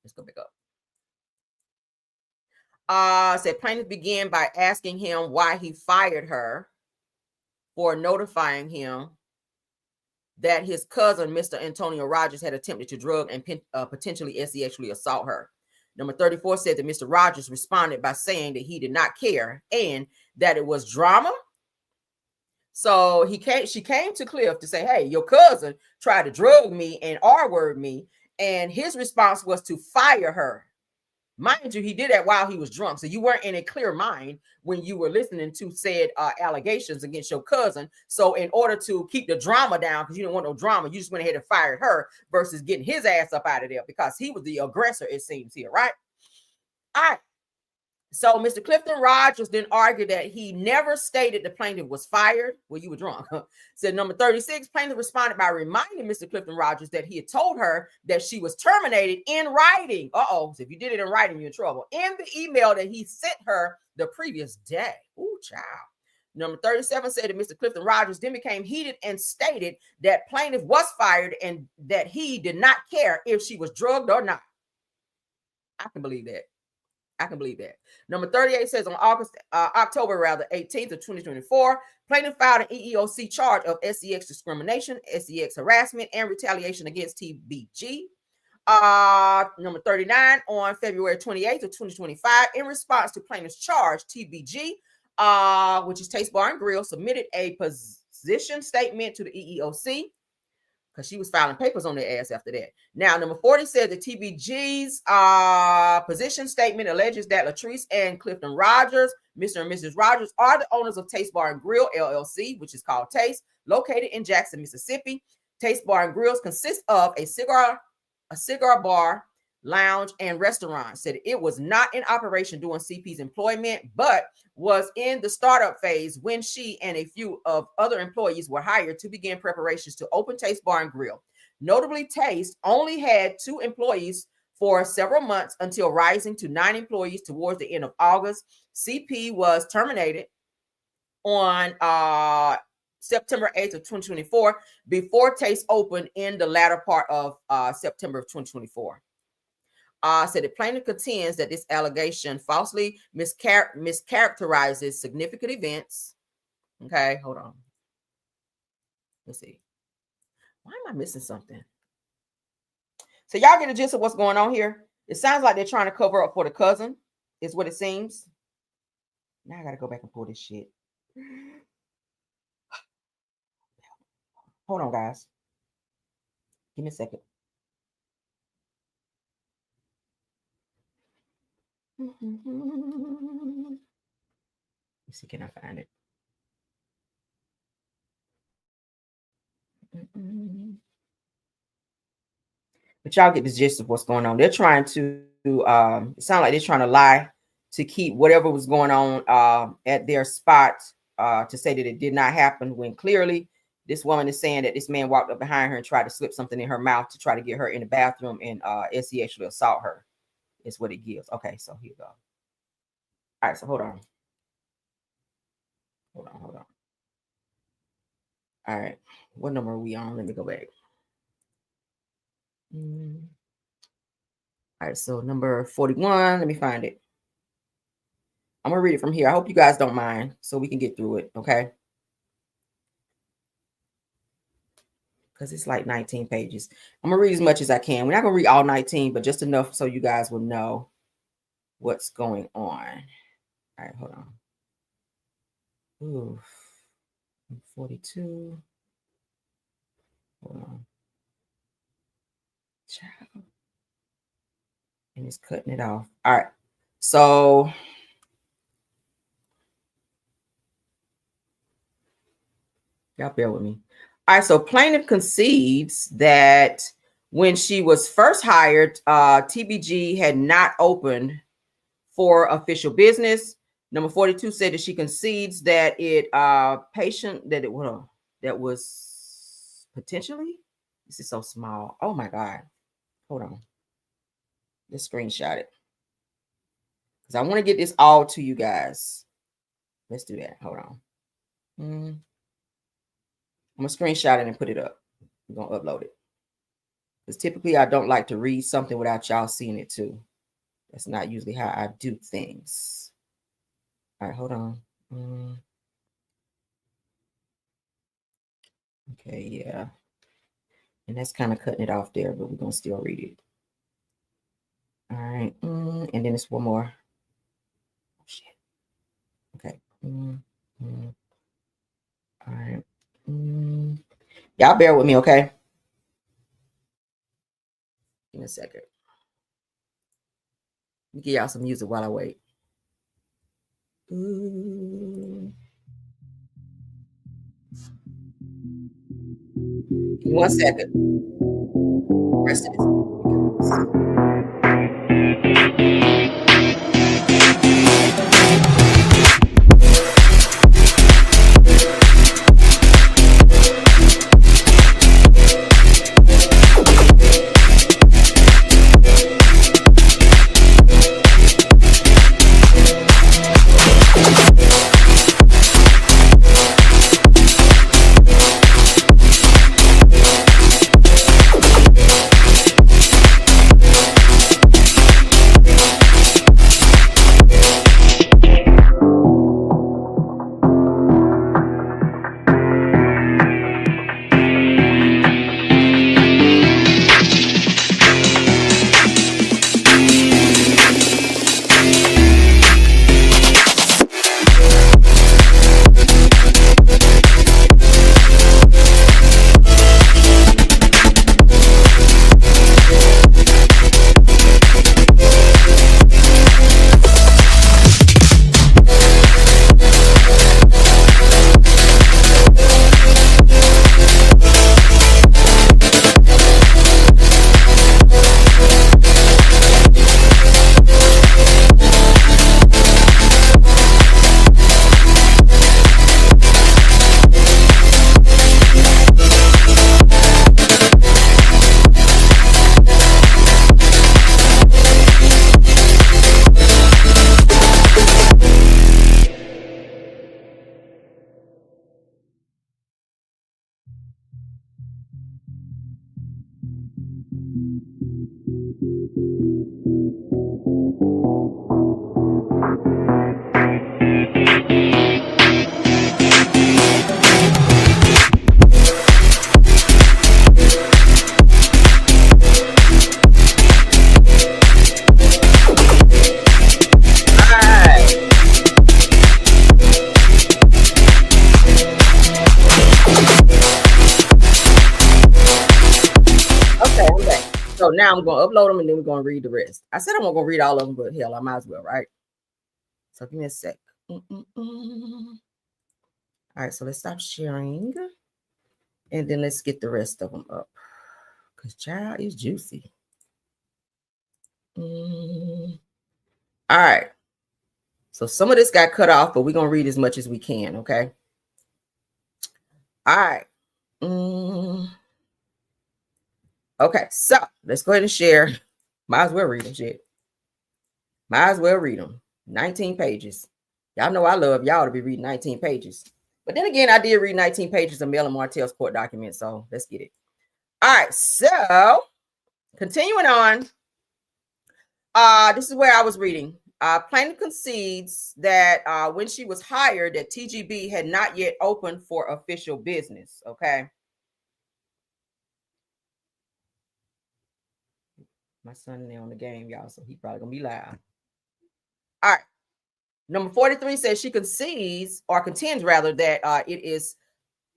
Let's go back up. Said plaintiff began by asking him why he fired her for notifying him that his cousin, Mr. Antonio Rodgers, had attempted to drug and potentially sexually assault her. Number 34 said that Mr. Rodgers responded by saying that he did not care and that it was drama. So she came to Cliff to say, hey, your cousin tried to drug me and R-word me, and his response was to fire her. Mind you, he did that while he was drunk. So you weren't in a clear mind when you were listening to said allegations against your cousin. So in order to keep the drama down, because you didn't want no drama, you just went ahead and fired her versus getting his ass up out of there because he was the aggressor, it seems here, right? All right. So Mr. Clifton Rodgers then argued that he never stated the plaintiff was fired. Well, you were drunk. Said number 36, plaintiff responded by reminding Mr. Clifton Rodgers that he had told her that she was terminated in writing. So if you did it in writing, you're in trouble. In the email that he sent her the previous day. Ooh, child. Number 37 said that Mr. Clifton Rodgers then became heated and stated that plaintiff was fired and that he did not care if she was drugged or not. I can believe that. Number 38 says on October 18th of 2024, plaintiff filed an EEOC charge of SEX discrimination, SEX harassment, and retaliation against TBG. Number 39 on February 28th of 2025, in response to plaintiff's charge, TBG, which is Taste Bar and Grill, submitted a position statement to the EEOC, because she was filing papers on their ass after that. Now, number 40 said the TBG's position statement alleges that Latrice and Clifton Rodgers, Mr. and Mrs. Rodgers, are the owners of Taste Bar and Grill, LLC, which is called Taste, located in Jackson, Mississippi. Taste Bar and Grills consists of a cigar bar, lounge, and restaurant. Said it was not in operation during CP's employment, but was in the startup phase when she and a few of other employees were hired to begin preparations to open Taste Bar and Grill. Notably, Taste only had 2 employees for several months until rising to 9 employees towards the end of August. CP was terminated on September 8th of 2024 before Taste opened in the latter part of September of 2024. Said the plaintiff contends that this allegation falsely mischaracterizes significant events. Okay, hold on. Let's see. Why am I missing something? So y'all get a gist of what's going on here? It sounds like they're trying to cover up for the cousin, is what it seems. Now I got to go back and pull this shit. Hold on, guys. Give me a second. Let's see, can I find it? But y'all get the gist of what's going on. They're trying to it sounds like they're trying to lie to keep whatever was going on at their spot to say that it did not happen, when clearly this woman is saying that this man walked up behind her and tried to slip something in her mouth to try to get her in the bathroom and sexually assault her. Is what it gives. Okay, so here we go. All right, so hold on. All right, what number are we on? Let me go back. All right, so number 41. Let me find it. I'm gonna read it from here. I hope you guys don't mind, so we can get through it, okay? Because it's like 19 pages. I'm gonna read as much as I can. We're not gonna read all 19, but just enough so you guys will know what's going on. All right, hold on. Ooh, 42. Hold on. Child. And it's cutting it off. All right. So y'all bear with me. All right. So plaintiff concedes that when she was first hired, TBG had not opened for official business. Number 42 said that she concedes that it that was potentially, this is so small. Oh my God. Hold on. Let's screenshot it. Because I want to get this all to you guys. Let's do that. Hold on. I'm going to screenshot it and put it up. We're going to upload it. Because typically I don't like to read something without y'all seeing it too. That's not usually how I do things. All right, hold on. Okay, yeah. And that's kind of cutting it off there, but we're going to still read it. All right. And then it's one more. Oh, shit. Okay. All right. Y'all bear with me, okay? Give me a second. Let me give y'all some music while I wait. Give me 1 second. Rest of this. So now I'm going to upload them and then we're going to read the rest. I said I'm not going to read all of them, but hell, I might as well, right? So give me a sec. All right, so let's stop sharing. And then let's get the rest of them up. Because child is juicy. All right. So some of this got cut off, but we're going to read as much as we can, okay? All right. Okay, so let's go ahead and share. Might as well read them, shit. Might as well read them. 19 pages. Y'all know I love y'all to be reading 19 pages. But then again, I did read 19 pages of Mel and Martell's court document, so let's get it. All right, so continuing on. This is where I was reading. Plaintiff concedes that when she was hired, that TGB had not yet opened for official business, okay? My son there on the game, y'all, so he probably gonna be loud. All right. Number 43 says she concedes or contends rather that it is,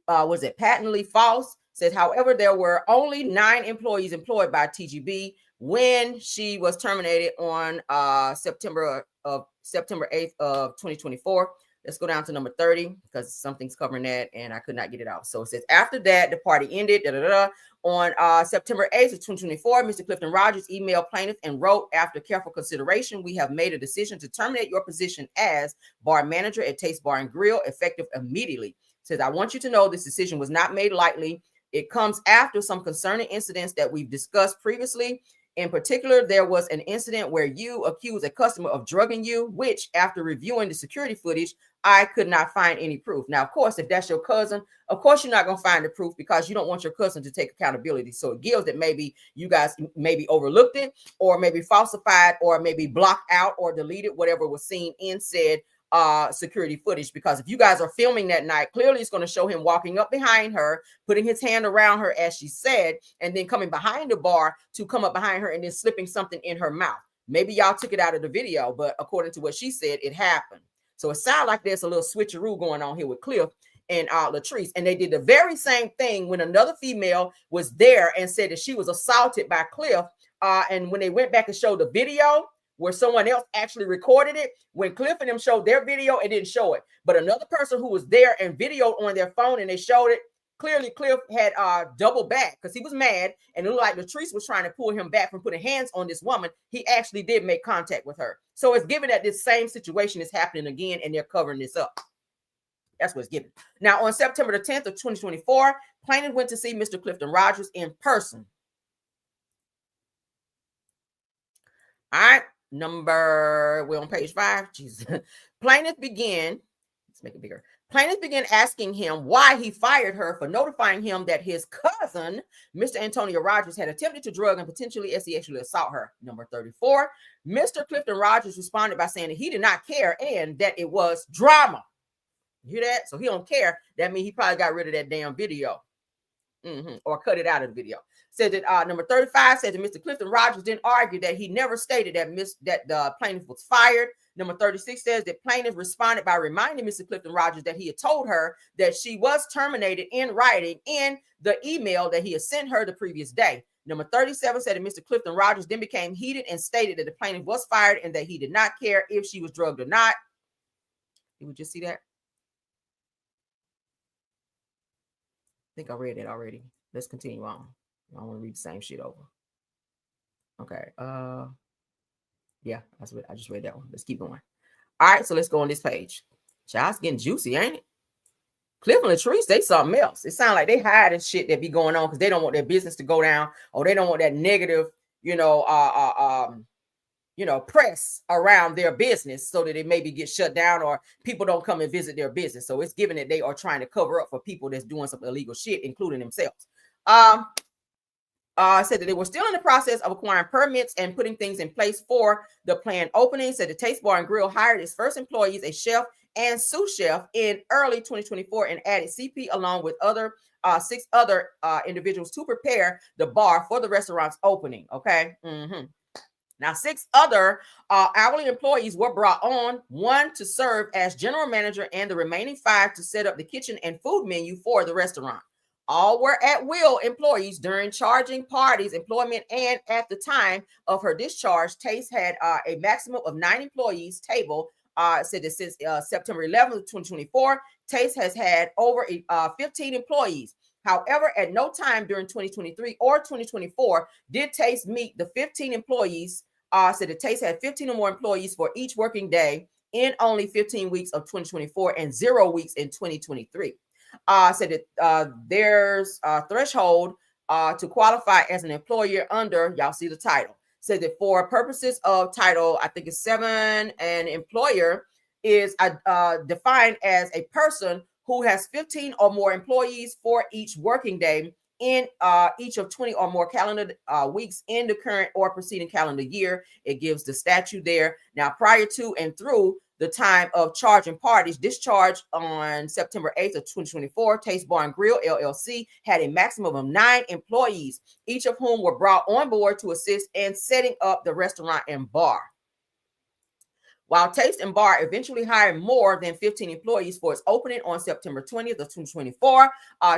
was it patently false Says, however, there were only 9 employees employed by TGB when she was terminated on September 8th of 2024. Let's go down to number 30 because something's covering that and I could not get it out. So it says, after that, the party ended. On September 8th of 2024, Mr. Clifton Rodgers emailed plaintiff and wrote, after careful consideration, we have made a decision to terminate your position as bar manager at Taste Bar and Grill effective immediately. Says, I want you to know this decision was not made lightly. It comes after some concerning incidents that we've discussed previously. In particular, there was an incident where you accused a customer of drugging you, which, after reviewing the security footage, I could not find any proof. Now, of course, if that's your cousin, of course, you're not going to find the proof because you don't want your cousin to take accountability. So it gives that maybe you guys maybe overlooked it or maybe falsified or maybe blocked out or deleted whatever was seen in said security footage, because if you guys are filming that night, clearly it's going to show him walking up behind her, putting his hand around her as she said, and then coming behind the bar to come up behind her and then slipping something in her mouth. Maybe y'all took it out of the video, but according to what she said, it happened. So it sounds like there's a little switcheroo going on here with Cliff and Latrice, and they did the very same thing when another female was there and said that she was assaulted by Cliff, and when they went back and showed the video where someone else actually recorded it, when Cliff and them showed their video, it didn't show it. But another person who was there and videoed on their phone and they showed it, clearly Cliff had double back because he was mad and it looked like Latrice was trying to pull him back from putting hands on this woman. He actually did make contact with her. So it's given that this same situation is happening again and they're covering this up. That's what's given. Now, on September the 10th of 2024, plaintiff went to see Mr. Clifton Rodgers in person. All right. We're on page 5. Jesus. Plaintiff began, let's make it bigger. Plaintiff began asking him why he fired her for notifying him that his cousin, Mr. Antonio Rodgers, had attempted to drug and potentially sexually assault her. Number 34. Mr. Clifton Rodgers responded by saying that he did not care and that it was drama. You hear that? So he don't care. That means he probably got rid of that damn video. Or cut it out of the video. Said that number 35 said that Mr. Clifton Rodgers didn't argue that he never stated that the plaintiff was fired. Number 36 says that plaintiff responded by reminding Mr. Clifton Rodgers that he had told her that she was terminated in writing in the email that he had sent her the previous day. Number 37 said that Mr. Clifton Rodgers then became heated and stated that the plaintiff was fired and that he did not care if she was drugged or not. Did we just see that? I think I read that already. Let's continue on. I don't want to read the same shit over. Okay. Yeah, that's what I just read that one. Let's keep going. All right, so let's go on this page. Child's getting juicy, ain't it? Cliff and Latrice, they something else. It sounds like they hiding shit that be going on because they don't want their business to go down or they don't want that negative, press around their business so that it maybe get shut down or people don't come and visit their business. So it's given that they are trying to cover up for people that's doing some illegal shit, including themselves. Said that they were still in the process of acquiring permits and putting things in place for the planned opening. Said the Taste Bar and Grill hired its first employees, a chef and sous chef, in early 2024 and added CP along with 6 other individuals to prepare the bar for the restaurant's opening. Okay. Now, 6 other hourly employees were brought on, 1 to serve as general manager and the remaining 5 to set up the kitchen and food menu for the restaurant. All were at-will employees during charging parties, employment, and at the time of her discharge, Taste had a maximum of 9 employees. Table said that since September 11th, 2024, Taste has had over 15 employees. However, at no time during 2023 or 2024 did Taste meet the 15 employees. Said that Taste had 15 or more employees for each working day in only 15 weeks of 2024 and 0 weeks in 2023. Said that there's a threshold to qualify as an employer under, y'all see the title. Said that for purposes of title, I think it's 7, an employer is defined as a person who has 15 or more employees for each working day in each of 20 or more calendar weeks in the current or preceding calendar year. It gives the statute there. Now, prior to and through the time of charging parties, discharged on September 8th of 2024, Taste Bar and Grill, LLC, had a maximum of 9 employees, each of whom were brought on board to assist in setting up the restaurant and bar. While Taste and Bar eventually hired more than 15 employees for its opening on September 20th of 2024,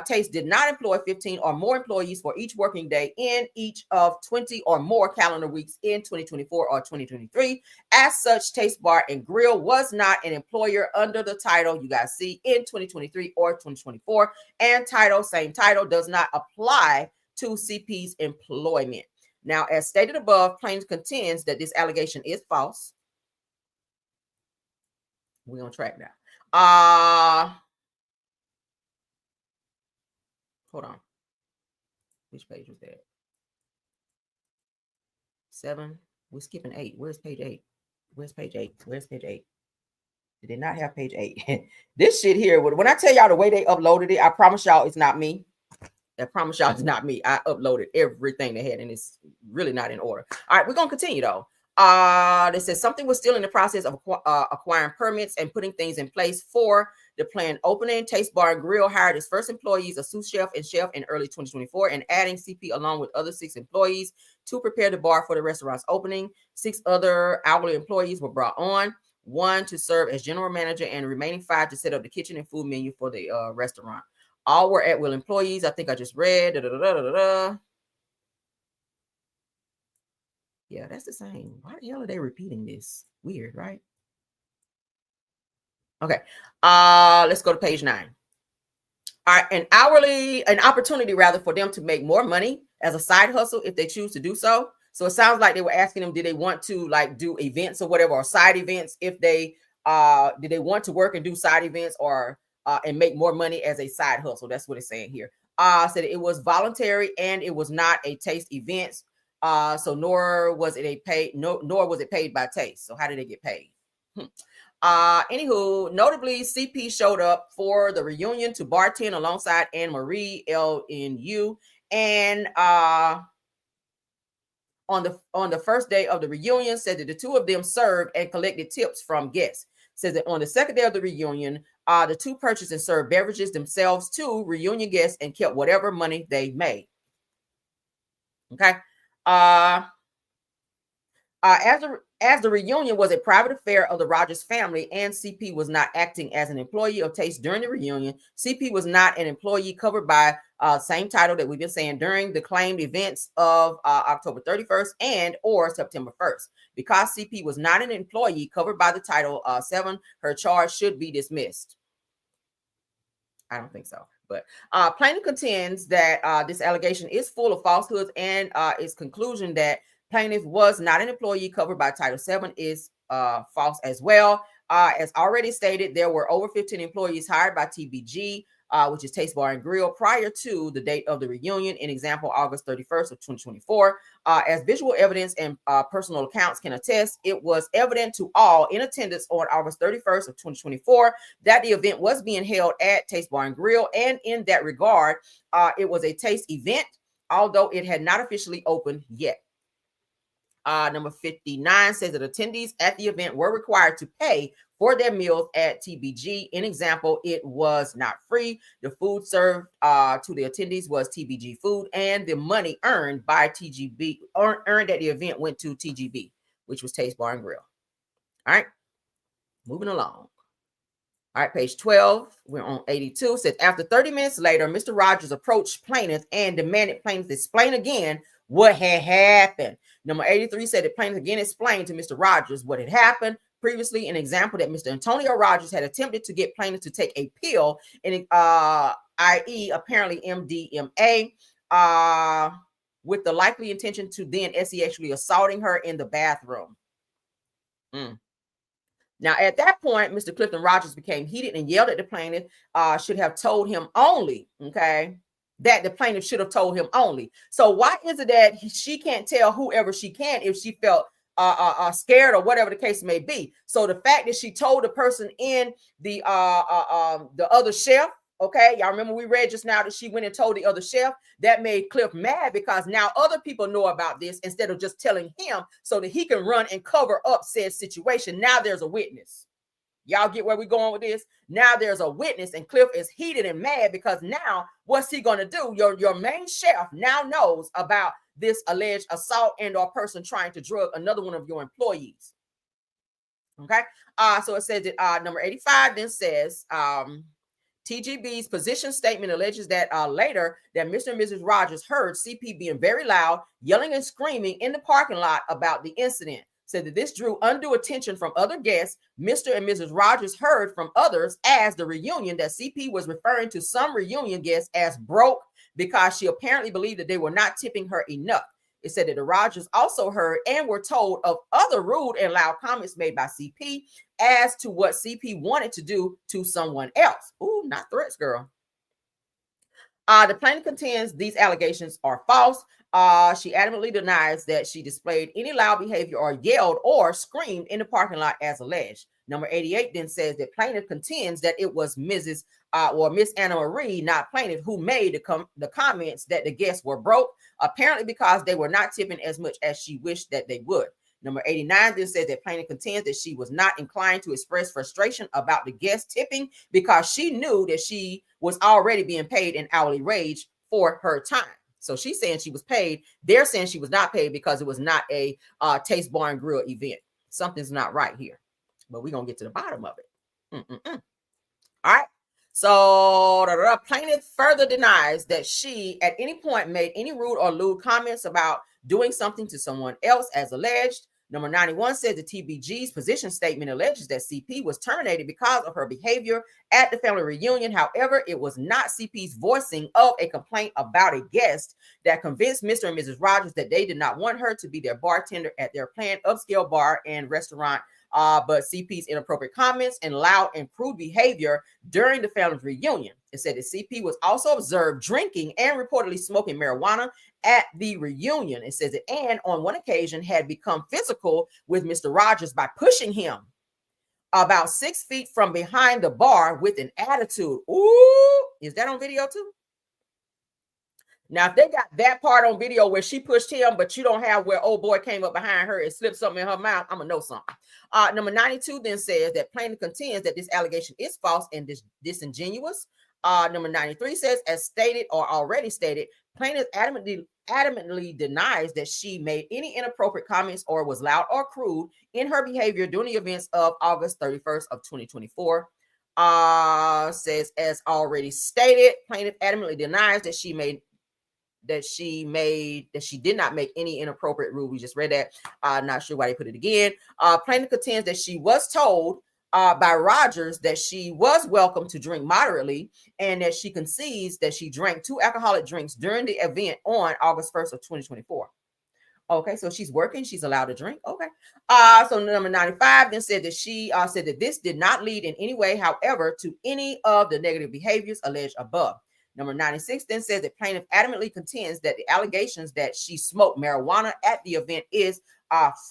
Taste did not employ 15 or more employees for each working day in each of 20 or more calendar weeks in 2024 or 2023. As such, Taste Bar and Grill was not an employer under the title you guys see in 2023 or 2024, and same title does not apply to CP's employment. Now, as stated above, plaintiff contends that this allegation is false. We're on track now. Hold on. Which page was that? 7. We're skipping 8. Where's page 8? Where's page 8? Where's page 8? Did they not have page 8? This shit here, when I tell y'all the way they uploaded it, I promise y'all it's not me. I promise y'all it's not me. I uploaded everything they had, and it's really not in order. All right, we're going to continue, though. They said something was still in the process of acquiring permits and putting things in place for the planned opening. Taste Bar and Grill hired its first employees, a sous chef and chef, in early 2024, and adding CP along with other 6 employees to prepare the bar for the restaurant's opening. 6 other hourly employees were brought on, 1 to serve as general manager and the remaining 5 to set up the kitchen and food menu for the restaurant. All were at-will employees. I think I just read. Yeah, that's the same. Why the hell are they repeating this? Weird, right? Okay. Let's go to page 9. All right, an opportunity rather for them to make more money as a side hustle if they choose to do so. So it sounds like they were asking them, did they want to like do events or whatever, or side events? If they did they want to work and do side events or and make more money as a side hustle? That's what it's saying here. Said it was voluntary and it was not a Taste event. So nor was it paid by Taste. So how did they get paid? Anywho, notably, CP showed up for the reunion to bartend alongside Anne Marie LNU, and on the first day of the reunion, said that the 2 of them served and collected tips from guests. Says that on the second day of the reunion, the 2 purchased and served beverages themselves to reunion guests and kept whatever money they made. Okay. As the reunion was a private affair of the Rodgers family and CP was not acting as an employee of Taste during the reunion, CP was not an employee covered by same title that we've been saying during the claimed events of October 31st and or September 1st. Because CP was not an employee covered by the title 7, her charge should be dismissed. I don't think so. But plaintiff contends that this allegation is full of falsehoods, and its conclusion that plaintiff was not an employee covered by Title 7 is false as well. As already stated, there were over 15 employees hired by TBG, which is Taste Bar and Grill, prior to the date of the reunion. In example, August 31st of 2024. As visual evidence and personal accounts can attest, it was evident to all in attendance on August 31st of 2024 that the event was being held at Taste Bar and Grill, and in that regard, it was a Taste event, although it had not officially opened yet. Number 59 says that attendees at the event were required to pay for their meals at TBG. In example, it was not free. The food served to the attendees was TBG food, and the money earned by TGB earned at the event went to TGB, which was Taste Bar and Grill. All right, moving along. All right, page 12, we're on 82. Says after 30 minutes later, Mr. Rodgers approached plaintiff and demanded plaintiff explain again what had happened. Number 83 said that plaintiff again explained to Mr. Rodgers what had happened previously. An example that Mr. Antonio Rodgers had attempted to get plaintiff to take a pill, in, i.e. apparently MDMA, with the likely intention to then sexually assaulting her in the bathroom. Now, at that point, Mr. Clifton Rodgers became heated and yelled at the plaintiff, should have told him only, okay, that the plaintiff should have told him only. So why is it that she can't tell whoever she can if she felt scared or whatever the case may be? So the fact that she told the person in the other chef, okay, y'all remember we read just now that she went and told the other chef, that made Cliff mad because now other people know about this instead of just telling him so that he can run and cover up said situation. Now there's a witness. Y'all get where we're going with this? Now there's a witness, and Cliff is heated and mad because now what's he going to do? Your main chef now knows about this alleged assault and or person trying to drug another one of your employees. Okay. So it says that number 85 then says TGB's position statement alleges that later that Mr. and Mrs. Rodgers heard CP being very loud, yelling and screaming in the parking lot about the incident. Said that this drew undue attention from other guests. Mr. and Mrs. Rodgers heard from others as the reunion that CP was referring to some reunion guests as broke because she apparently believed that they were not tipping her enough. It said that the Rodgers also heard and were told of other rude and loud comments made by CP as to what CP wanted to do to someone else. Ooh, not threats, girl. The plaintiff contends these allegations are false. She adamantly denies that she displayed any loud behavior or yelled or screamed in the parking lot as alleged. Number 88 then says that plaintiff contends that it was Mrs. Or Miss Anna Marie, not plaintiff, who made the comments that the guests were broke, apparently because they were not tipping as much as she wished that they would. Number 89 then says that plaintiff contends that she was not inclined to express frustration about the guest tipping because she knew that she was already being paid an hourly wage for her time. So she's saying she was paid. They're saying she was not paid because it was not a Taste Bar and Grill event. Something's not right here, but we're going to get to the bottom of it. All right. So the plaintiff further denies that she at any point made any rude or lewd comments about doing something to someone else as alleged. Number 91 says the TBG's position statement alleges that CP was terminated because of her behavior at the family reunion. However, it was not CP's voicing of a complaint about a guest that convinced Mr. and Mrs. Rodgers that they did not want her to be their bartender at their planned upscale bar and restaurant. But CP's inappropriate comments and loud and crude behavior during the family reunion. It said that CP was also observed drinking and reportedly smoking marijuana at the reunion. It says that, and on one occasion had become physical with Mr. Rodgers by pushing him about 6 feet from behind the bar with an attitude. Ooh, is that on video too? Now, if they got that part on video where she pushed him, but you don't have where old boy came up behind her and slipped something in her mouth, I'm going to know something. Number 92 then says that plaintiff contends that this allegation is false and disingenuous. Number 93 says, as stated or already stated, plaintiff adamantly denies that she made any inappropriate comments or was loud or crude in her behavior during the events of August 31st of 2024. Says, as already stated, plaintiff adamantly denies that she did not make any inappropriate rule. We just read that. Not sure why they put it again. Plaintiff contends that she was told by Rodgers that she was welcome to drink moderately and that she concedes that she drank 2 alcoholic drinks during the event on August 1st of 2024. Okay, so she's working. She's allowed to drink. Okay. So number 95 then said that she said that this did not lead in any way, however, to any of the negative behaviors alleged above. Number 96 then says that plaintiff adamantly contends that the allegations that she smoked marijuana at the event is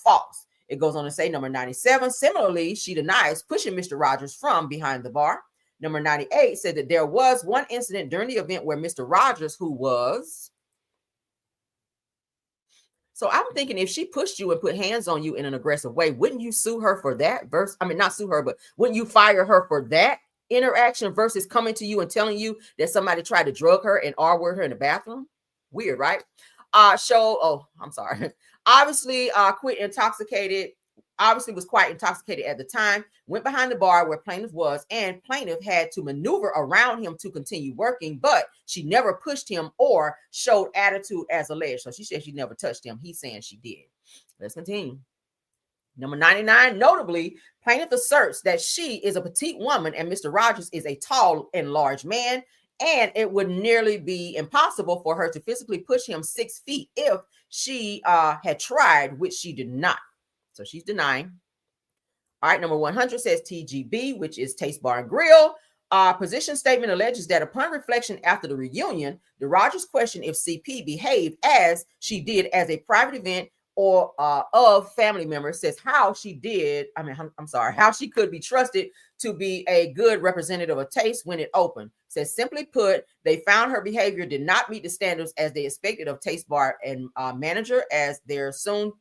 false. It goes on to say, number 97, similarly, she denies pushing Mr. Rodgers from behind the bar. Number 98 said that there was one incident during the event where Mr. Rodgers, who was... So I'm thinking if she pushed you and put hands on you in an aggressive way, wouldn't you sue her for that? Not sue her, but wouldn't you fire her for that interaction versus coming to you and telling you that somebody tried to drug her and R-word her in the bathroom? Weird, right? Obviously was quite intoxicated at the time, went behind the bar where plaintiff was, and plaintiff had to maneuver around him to continue working, but she never pushed him or showed attitude as alleged. So she said she never touched him. He's saying she did. Let's continue. Number 99, notably, plaintiff asserts that she is a petite woman and Mr. Rodgers is a tall and large man, and it would nearly be impossible for her to physically push him 6 feet if she had tried, which she did not. So she's denying. All right, number 100 says TGB, which is Taste Bar and Grill. Position statement alleges that upon reflection after the reunion, the Rodgers questioned if CP behaved as she did as a private event or of family members, says how she could be trusted to be a good representative of Taste when it opened. Says, simply put, they found her behavior did not meet the standards as they expected of Taste Bar and manager as their soon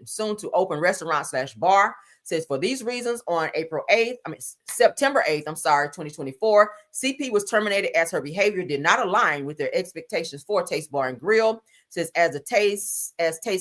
to open restaurant/bar. Says, for these reasons, on September 8th, 2024, CP was terminated as her behavior did not align with their expectations for Taste Bar and Grill. Says, as Taste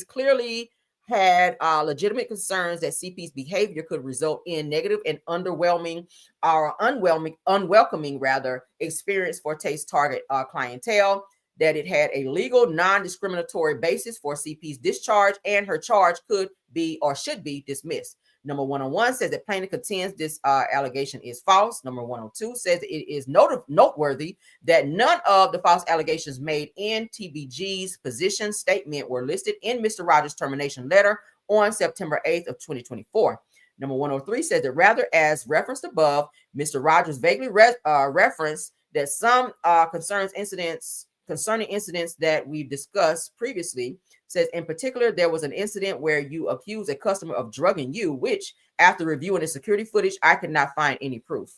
clearly had legitimate concerns that CP's behavior could result in negative and underwhelming or unwelcoming rather experience for Tay's target clientele, that it had a legal non-discriminatory basis for CP's discharge, and her charge could be or should be dismissed. Number 101 says that plaintiff contends this allegation is false. Number 102 says that it is noteworthy that none of the false allegations made in TBG's position statement were listed in Mr. Rodgers' termination letter on September 8th of 2024. Number 103 says that rather, as referenced above, Mr. Rodgers vaguely referenced that some concerning incidents that we've discussed previously. Says in particular, there was an incident where you accused a customer of drugging you, which after reviewing the security footage, I could not find any proof.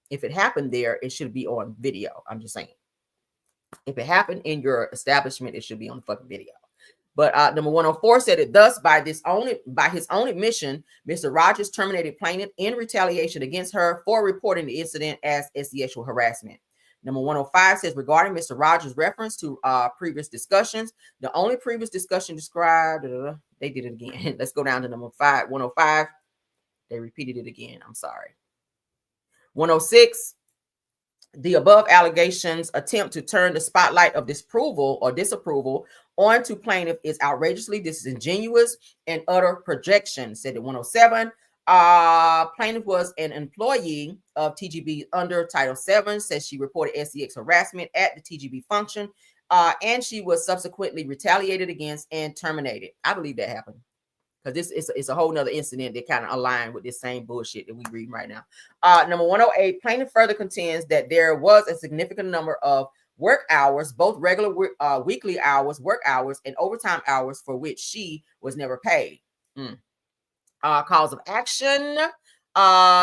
If it happened there, it should be on video. I'm just saying. If it happened in your establishment, it should be on fucking video. But number 104 said it thus, by his own admission, Mr. Rodgers terminated plaintiff in retaliation against her for reporting the incident as sexual harassment. Number 105 says regarding Mr. Rodgers' reference to previous discussions, the only previous discussion described, they did it again. Let's go down to number 105. They repeated it again. I'm sorry. 106, the above allegations attempt to turn the spotlight of disapproval onto plaintiff is outrageously disingenuous and utter projection, said at 107. Plaintiff was an employee of TGB under Title VII, says she reported SEX harassment at the TGB function, and she was subsequently retaliated against and terminated. I believe that happened because this is a whole nother incident that kind of aligned with this same bullshit that we read right now. Number 108, plaintiff further contends that there was a significant number of work hours, both regular weekly hours, work hours, and overtime hours for which she was never paid. Cause of action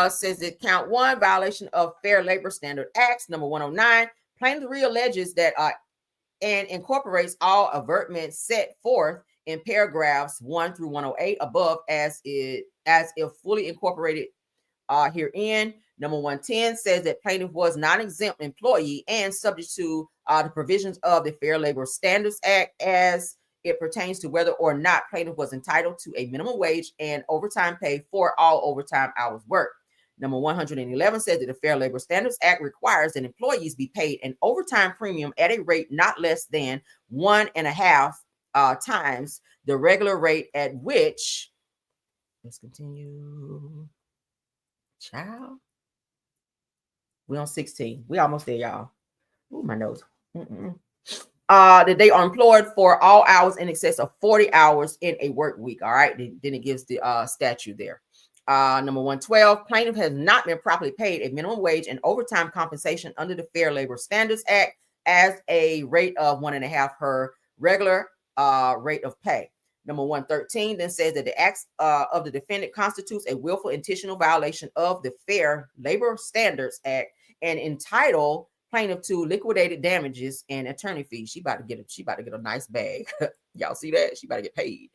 says that count 1, violation of Fair Labor Standard Acts. Number 109, plaintiff realleges that and incorporates all avertments set forth in paragraphs 1 through 108 above as if fully incorporated herein. Number 110 says that plaintiff was non-exempt employee and subject to the provisions of the Fair Labor Standards Act as it pertains to whether or not plaintiff was entitled to a minimum wage and overtime pay for all overtime hours worked. Number 111 says that the Fair Labor Standards Act requires that employees be paid an overtime premium at a rate not less than 1.5 times the regular rate at which, let's continue, child, we're on 16. We almost there, y'all. Ooh, my nose. That they are employed for all hours in excess of 40 hours in a work week. All right. Then it gives the statute there. Number 112, plaintiff has not been properly paid a minimum wage and overtime compensation under the Fair Labor Standards Act as a rate of 1.5 her regular rate of pay. Number 113 then says that the acts of the defendant constitutes a willful intentional violation of the Fair Labor Standards Act and entitle plaintiff to liquidated damages and attorney fees. She about to get a nice bag. Y'all see that? She about to get paid.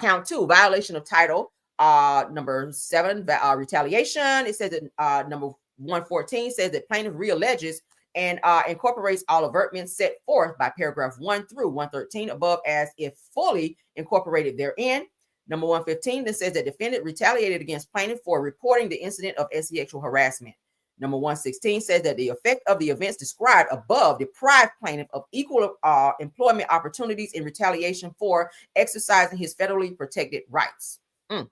Count 2, violation of title. Number 7, retaliation. It says that number 114 says that plaintiff realleges and incorporates all avertments set forth by paragraph 1 through 113 above as if fully incorporated therein. Number 115 then says that defendant retaliated against plaintiff for reporting the incident of sexual harassment. Number 116 says that the effect of the events described above deprived plaintiff of equal employment opportunities in retaliation for exercising his federally protected rights. Number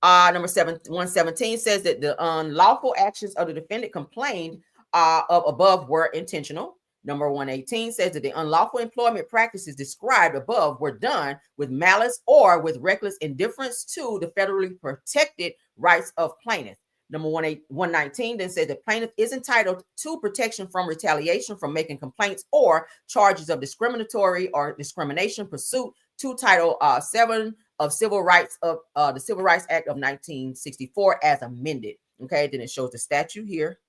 117 says that the unlawful actions of the defendant complained of above were intentional. Number 118 says that the unlawful employment practices described above were done with malice or with reckless indifference to the federally protected rights of plaintiff. Number 119 then says that plaintiff is entitled to protection from retaliation from making complaints or charges of discriminatory or discrimination pursuant to Title 7 of Civil Rights of the Civil Rights Act of 1964 as amended. Okay, then it shows the statute here.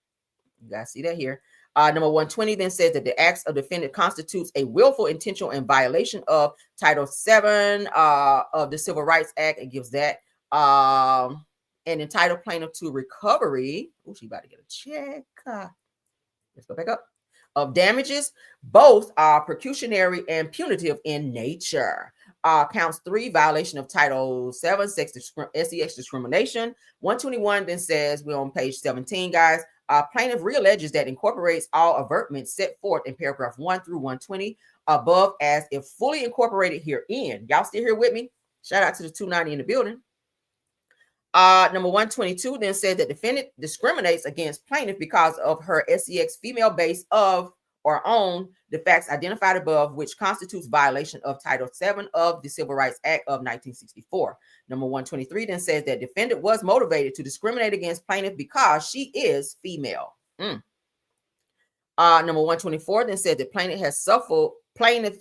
You guys see that here. Number 120 then says that the acts of defendant constitutes a willful, intentional, and violation of Title 7 of the Civil Rights Act. It gives that. And entitled plaintiff to recovery. Oh, she about to get a check. Let's go back up. of damages. Both are pecuniary and punitive in nature. Counts 3, violation of Title 7, SEX discrimination. 121 then says, we're on page 17, guys. Plaintiff realleges that incorporates all avertments set forth in paragraph 1 through 120 above as if fully incorporated herein. Y'all still here with me? Shout out to the 290 in the building. Number 122 then says that defendant discriminates against plaintiff because of her SEX female base of or on the facts identified above, which constitutes violation of Title 7 of the Civil Rights Act of 1964. Number 123 then says that defendant was motivated to discriminate against plaintiff because she is female. Number 124 then said that plaintiff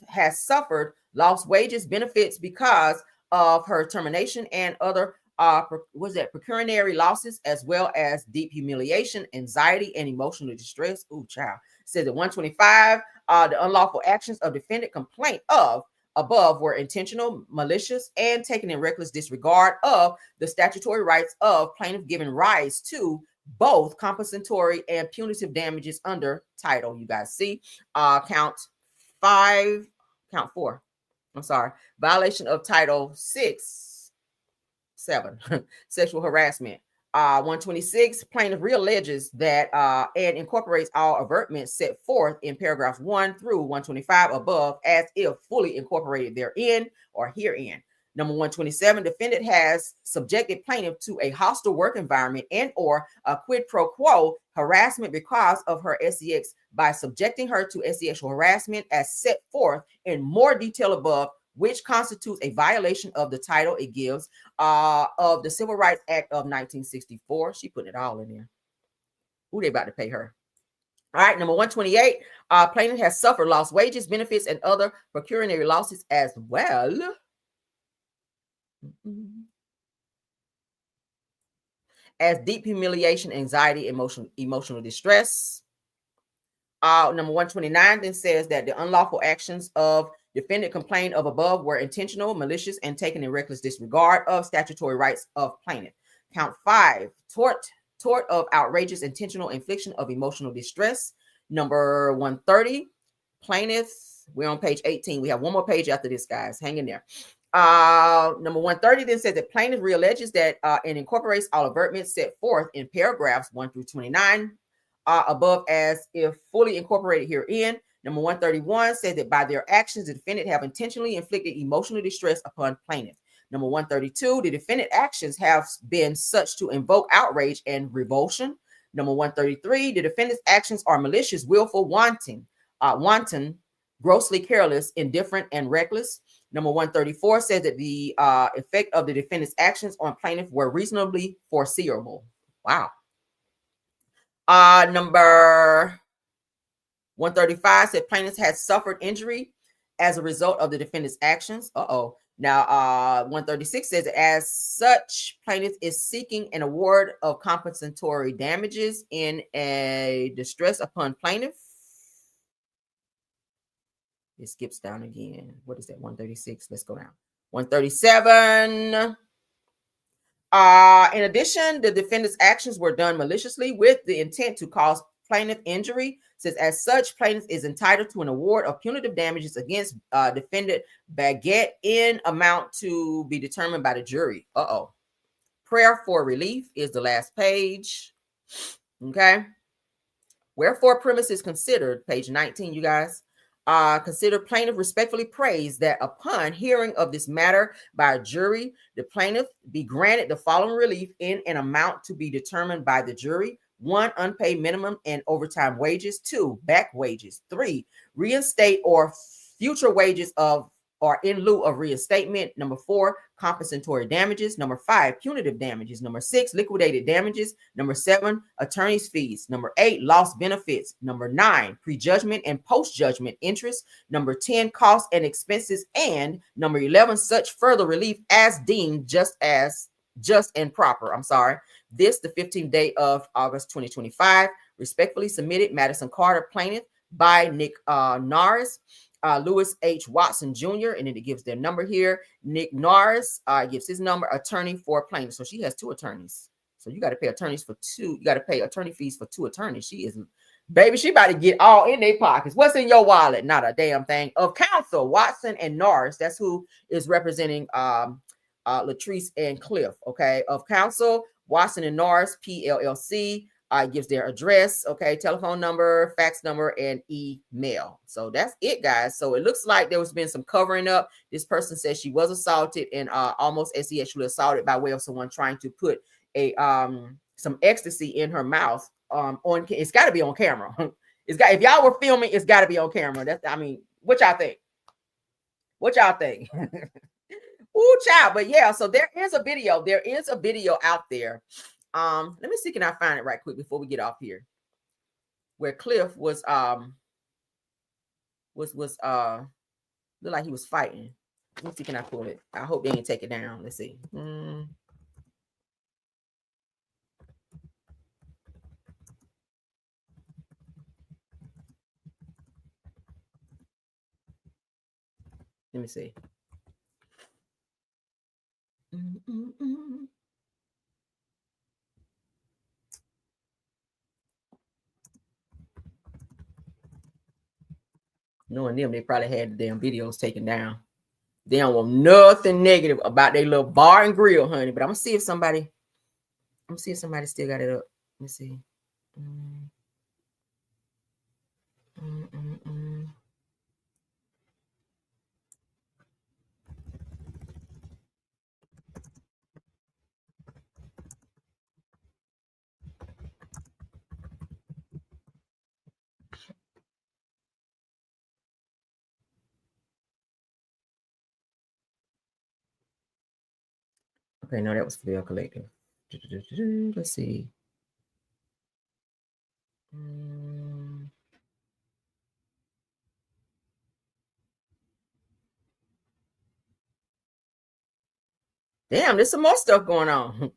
has suffered lost wages, benefits because of her termination and other pecuniary losses, as well as deep humiliation, anxiety, and emotional distress. Ooh, child. Says that 125, the unlawful actions of defendant complaint of above were intentional, malicious, and taken in reckless disregard of the statutory rights of plaintiff, giving rise to both compensatory and punitive damages under title. You guys see, count 4. I'm sorry, violation of Title 7, sexual harassment. 126, plaintiff realleges that and incorporates all avertments set forth in paragraphs 1 through 125 above as if fully incorporated therein or herein. Number 127, defendant has subjected plaintiff to a hostile work environment and or a quid pro quo harassment because of her SEX by subjecting her to sexual harassment as set forth in more detail above, which constitutes a violation of the title it gives of the Civil Rights Act of 1964. She put it all in there. Who they about to pay her? All right, number 128, plaintiff has suffered lost wages, benefits, and other pecuniary losses as well. As deep humiliation, anxiety, emotional distress. Number 129 then says that the unlawful actions of defendant complained of above were intentional, malicious, and taken in reckless disregard of statutory rights of plaintiff. Count 5, tort of outrageous intentional infliction of emotional distress. Number 130, plaintiff. We're on page 18. We have one more page after this, guys. Hang in there. Number 130 then says that plaintiff realleges that and incorporates all avertments set forth in paragraphs 1 through 29 above as if fully incorporated herein. Number 131 says that by their actions, the defendant have intentionally inflicted emotional distress upon plaintiff. Number 132, the defendant actions have been such to invoke outrage and revulsion. Number 133, the defendant's actions are malicious, willful, wanton, grossly careless, indifferent, and reckless. Number 134 says that the effect of the defendant's actions on plaintiff were reasonably foreseeable. Wow. Number 135 said plaintiff has suffered injury as a result of the defendant's actions. Now, 136 says as such, plaintiff is seeking an award of compensatory damages in a distress upon plaintiff. It skips down again. What is that? 136. Let's go down. 137. In addition, the defendant's actions were done maliciously with the intent to cause plaintiff injury. Says as such, plaintiff is entitled to an award of punitive damages against defendant Baguette in amount to be determined by the jury. Prayer for relief is the last page. Okay. Wherefore premises considered, page 19, you guys. Consider plaintiff respectfully prays that upon hearing of this matter by a jury, the plaintiff be granted the following relief in an amount to be determined by the jury. 1, unpaid minimum and overtime wages. 2, back wages. 3, reinstate or future wages of or in lieu of reinstatement. Number 4, compensatory damages. Number 5, punitive damages. Number 6, liquidated damages. Number 7, attorney's fees. Number 8, lost benefits. Number 9, prejudgment and post-judgment interest. Number 10, costs and expenses. And number 11, such further relief as deemed just and proper. This, the 15th day of August 2025. Respectfully submitted, Madison Carter, plaintiff, by Nick Norris. Lewis H. Watson Jr., and then it gives their number here. Nick Norris gives his number, attorney for plaintiff. So she has 2 attorneys. So you got to pay attorneys for 2. You got to pay attorney fees for 2 attorneys. She is Baby, she about to get all in their pockets. What's in your wallet? Not a damn thing. Of counsel, Watson and Norris. That's who is representing Latrice and Cliff. Okay. Of counsel, Watson and Norris, PLLC. Gives their address, okay, telephone number, fax number, and email. So that's it, guys. So it looks like there was been some covering up. This person says she was assaulted and almost actually assaulted by way of someone trying to put a some ecstasy in her mouth. It's got to be on camera. If y'all were filming, it's got to be on camera. What y'all think? What y'all think? Ooh, child. But yeah, so there is a video. There is a video out there. Let me see, can I find it right quick before we get off here? Where Cliff was looked like he was fighting. Let me see, can I pull it? I hope they didn't take it down. Let's see. Let me see. Knowing them, they probably had the damn videos taken down. They don't want nothing negative about their little bar and grill, honey. But I'm gonna see if somebody still got it up. Let me see. Okay, no, that was Fail Collective. Let's see. Damn, there's some more stuff going on.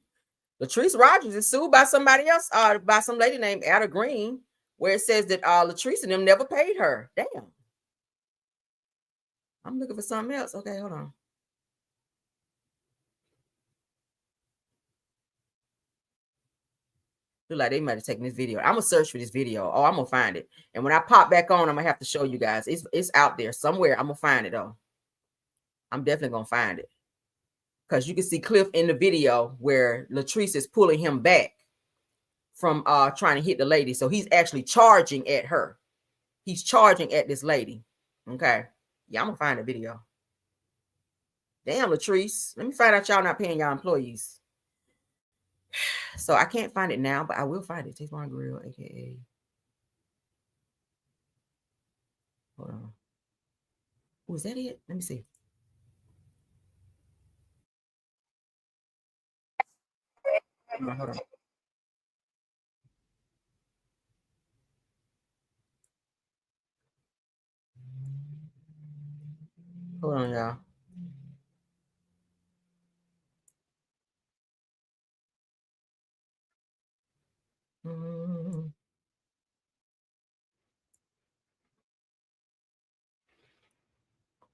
Latrice Rodgers is sued by somebody else, by some lady named Ada Green, where it says that Latrice and them never paid her. Damn. I'm looking for something else. Okay, hold on. Look like they might have taken this video. I'm gonna search for this video. Oh, I'm gonna find it. And when I pop back on, I'm gonna have to show you guys. It's out there somewhere. I'm gonna find it though. I'm definitely gonna find it. Because you can see Cliff in the video where Latrice is pulling him back from trying to hit the lady. So he's actually charging at her. He's charging at this lady. Okay. Yeah, I'm gonna find the video. Damn, Latrice. Let me find out y'all not paying y'all employees. So I can't find it now, but I will find it. Take my grill, aka. Hold on. Was that it? Let me see. Hold on. Hold on, y'all.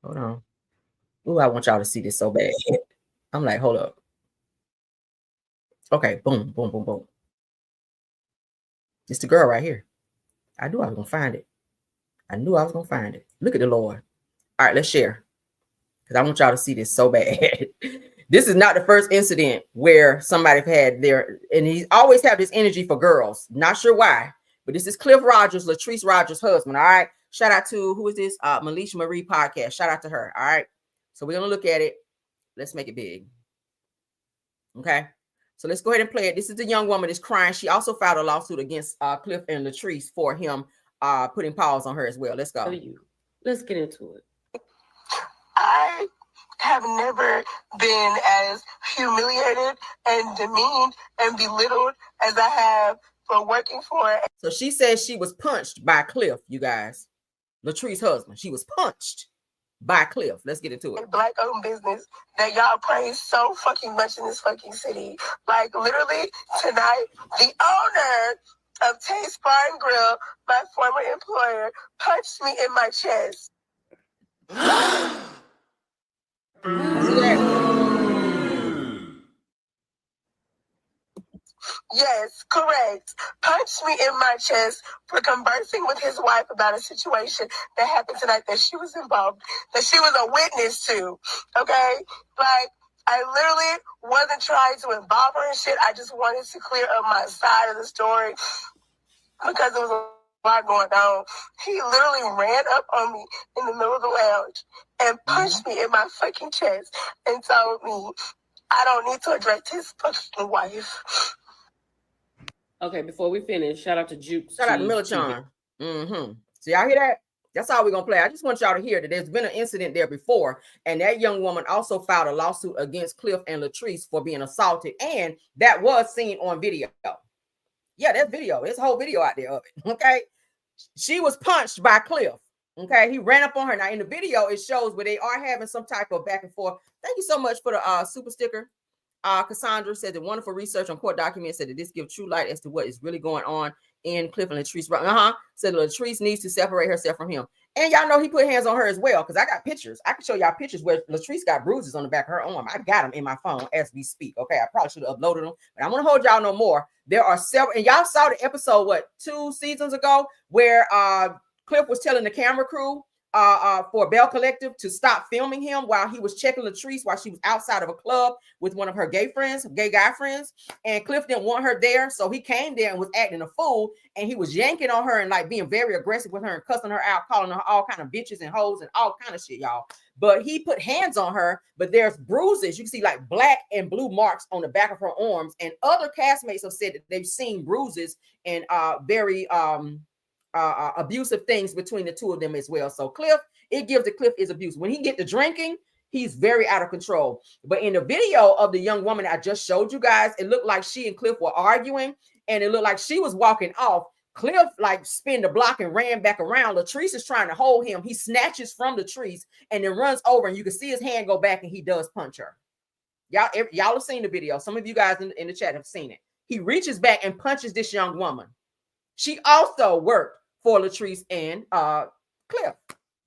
Hold on. Ooh, I want y'all to see this so bad. I'm like, hold up. Okay, boom, boom, boom, boom. It's the girl right here. I knew I was gonna find it. I knew I was gonna find it. Look at the Lord. All right, let's share. Because I want y'all to see this so bad. This is not the first incident where somebody had their, and he always have this energy for girls. Not sure why, but this is Cliff Rodgers, Latrice Rodgers' husband. All right. Shout out to, who is this? Melisha Marie podcast. Shout out to her. All right. So we're gonna look at it. Let's make it big. Okay. So let's go ahead and play it. This is the young woman that's crying. She also filed a lawsuit against Cliff and Latrice for him putting paws on her as well. Let's go. Let's get into it. I have never been as humiliated and demeaned and belittled as I have for working for. So she says she was punched by Cliff, you guys. Latrice's husband. She was punched by Cliff. Let's get into it. A Black-owned business that y'all praise so fucking much in this fucking city. Like, literally, tonight, the owner of Taste Bar and Grill, my former employer, punched me in my chest. Yes, correct. Punched me in my chest for conversing with his wife about a situation that happened tonight that she was involved, that she was a witness to. Okay? Like, I literally wasn't trying to involve her in shit. I just wanted to clear up my side of the story because there was a lot going on. He literally ran up on me in the middle of the lounge and punched me in my fucking chest and told me I don't need to address his fucking wife. Okay, before we finish, shout out to Juke. Shout out to Millichan. So y'all hear that? That's all we're gonna play. I just want y'all to hear that there's been an incident there before, and that young woman also filed a lawsuit against Cliff and Latrice for being assaulted, and that was seen on video. Yeah, there's video. There's a whole video out there of it. Okay, she was punched by Cliff. Okay, he ran up on her. Now in the video, it shows where they are having some type of back and forth. Thank you so much for the super sticker. Cassandra said the wonderful research on court documents said that this gives true light as to what is really going on in Cliff and Latrice. Said Latrice needs to separate herself from him. And y'all know he put hands on her as well, because I got pictures. I can show y'all pictures where Latrice got bruises on the back of her arm. I got them in my phone as we speak. Okay, I probably should have uploaded them, but I'm going to hold y'all no more. There are several, and y'all saw the episode, 2 seasons ago, where Cliff was telling the camera crew for Bell Collective to stop filming him while he was checking Latrice while she was outside of a club with one of her gay guy friends. And Cliff didn't want her there, so he came there and was acting a fool, and he was yanking on her and like being very aggressive with her and cussing her out, calling her all kind of bitches and hoes and all kind of shit, y'all. But he put hands on her, but there's bruises. You can see like black and blue marks on the back of her arms, and other castmates have said that they've seen bruises and very abusive things between the two of them as well. So Cliff, it gives that Cliff is abuse. When he get to drinking, he's very out of control. But in the video of the young woman I just showed you guys, it looked like she and Cliff were arguing, and it looked like she was walking off. Cliff like spin the block and ran back around. Latrice is trying to hold him. He snatches from Latrice and then runs over, and you can see his hand go back, and he does punch her. Y'all have seen the video. Some of you guys in the chat have seen it. He reaches back and punches this young woman. She also worked for Latrice and Cliff.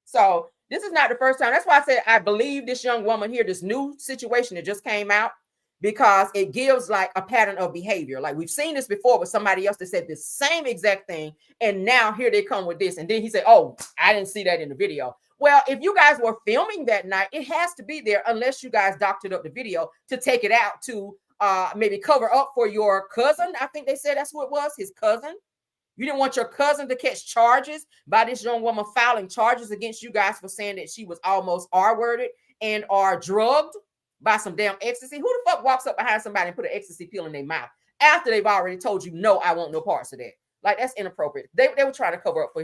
So this is not the first time. That's why I said I believe this young woman here, this new situation that just came out, because it gives like a pattern of behavior. Like we've seen this before with somebody else that said the same exact thing, and now here they come with this. And then he said, oh, I didn't see that in the video. Well, if you guys were filming that night, it has to be there unless you guys doctored up the video to take it out to maybe cover up for your cousin. I think they said that's what it was, his cousin. You didn't want your cousin to catch charges by this young woman filing charges against you guys for saying that she was almost R-worded and are drugged by some damn ecstasy. Who the fuck walks up behind somebody and put an ecstasy pill in their mouth after they've already told you, no, I want no parts of that? Like, that's inappropriate. They were trying to cover up for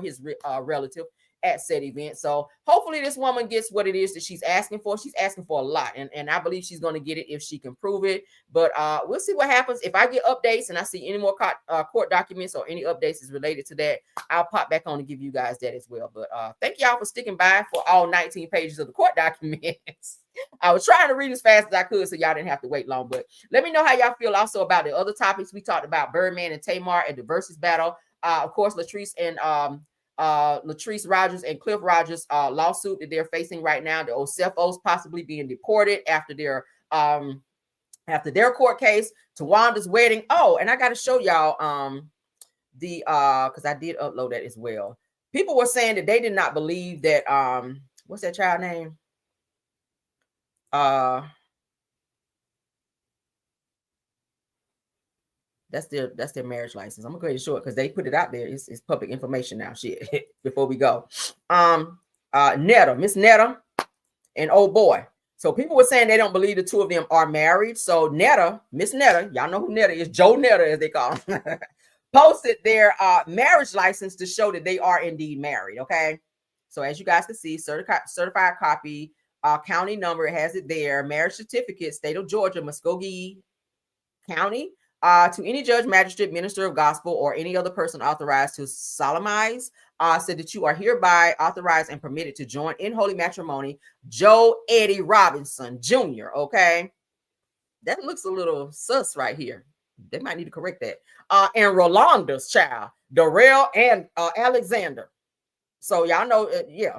his relative at said event. So hopefully this woman gets what it is that she's asking for. She's asking for a lot, and I believe she's going to get it if she can prove it. But we'll see what happens. If I get updates and I see any more court documents or any updates is related to that, I'll pop back on and give you guys that as well. But thank y'all for sticking by for all 19 pages of the court documents. I was trying to read as fast as I could so y'all didn't have to wait long. But let me know how y'all feel also about the other topics we talked about: Birdman and Tamar at the Verzuz battle. Of course, Latrice and Latrice Rodgers and Cliff Rodgers lawsuit that they're facing right now. The Osefos possibly being deported after their court case. Towanda'S wedding. Oh, and I got to show y'all because I did upload that as well. People were saying that they did not believe that what's that child name? That's their marriage license. I'm gonna go ahead and show it because they put it out there. It's public information now. Shit. Before we go, Miss Netta, and old boy. So people were saying they don't believe the two of them are married. So Miss Netta, y'all know who Netta is, Joe Netta as they call him, posted their marriage license to show that they are indeed married. Okay, so as you guys can see, certified copy, county number, it has it there, marriage certificate, state of Georgia, Muskogee County. To any judge, magistrate, minister of gospel, or any other person authorized to solemnize, said that you are hereby authorized and permitted to join in holy matrimony, Joe Eddie Robinson Jr. Okay, that looks a little sus right here. They might need to correct that. And Rolanda's child, Darrell and Alexander. So y'all know, yeah.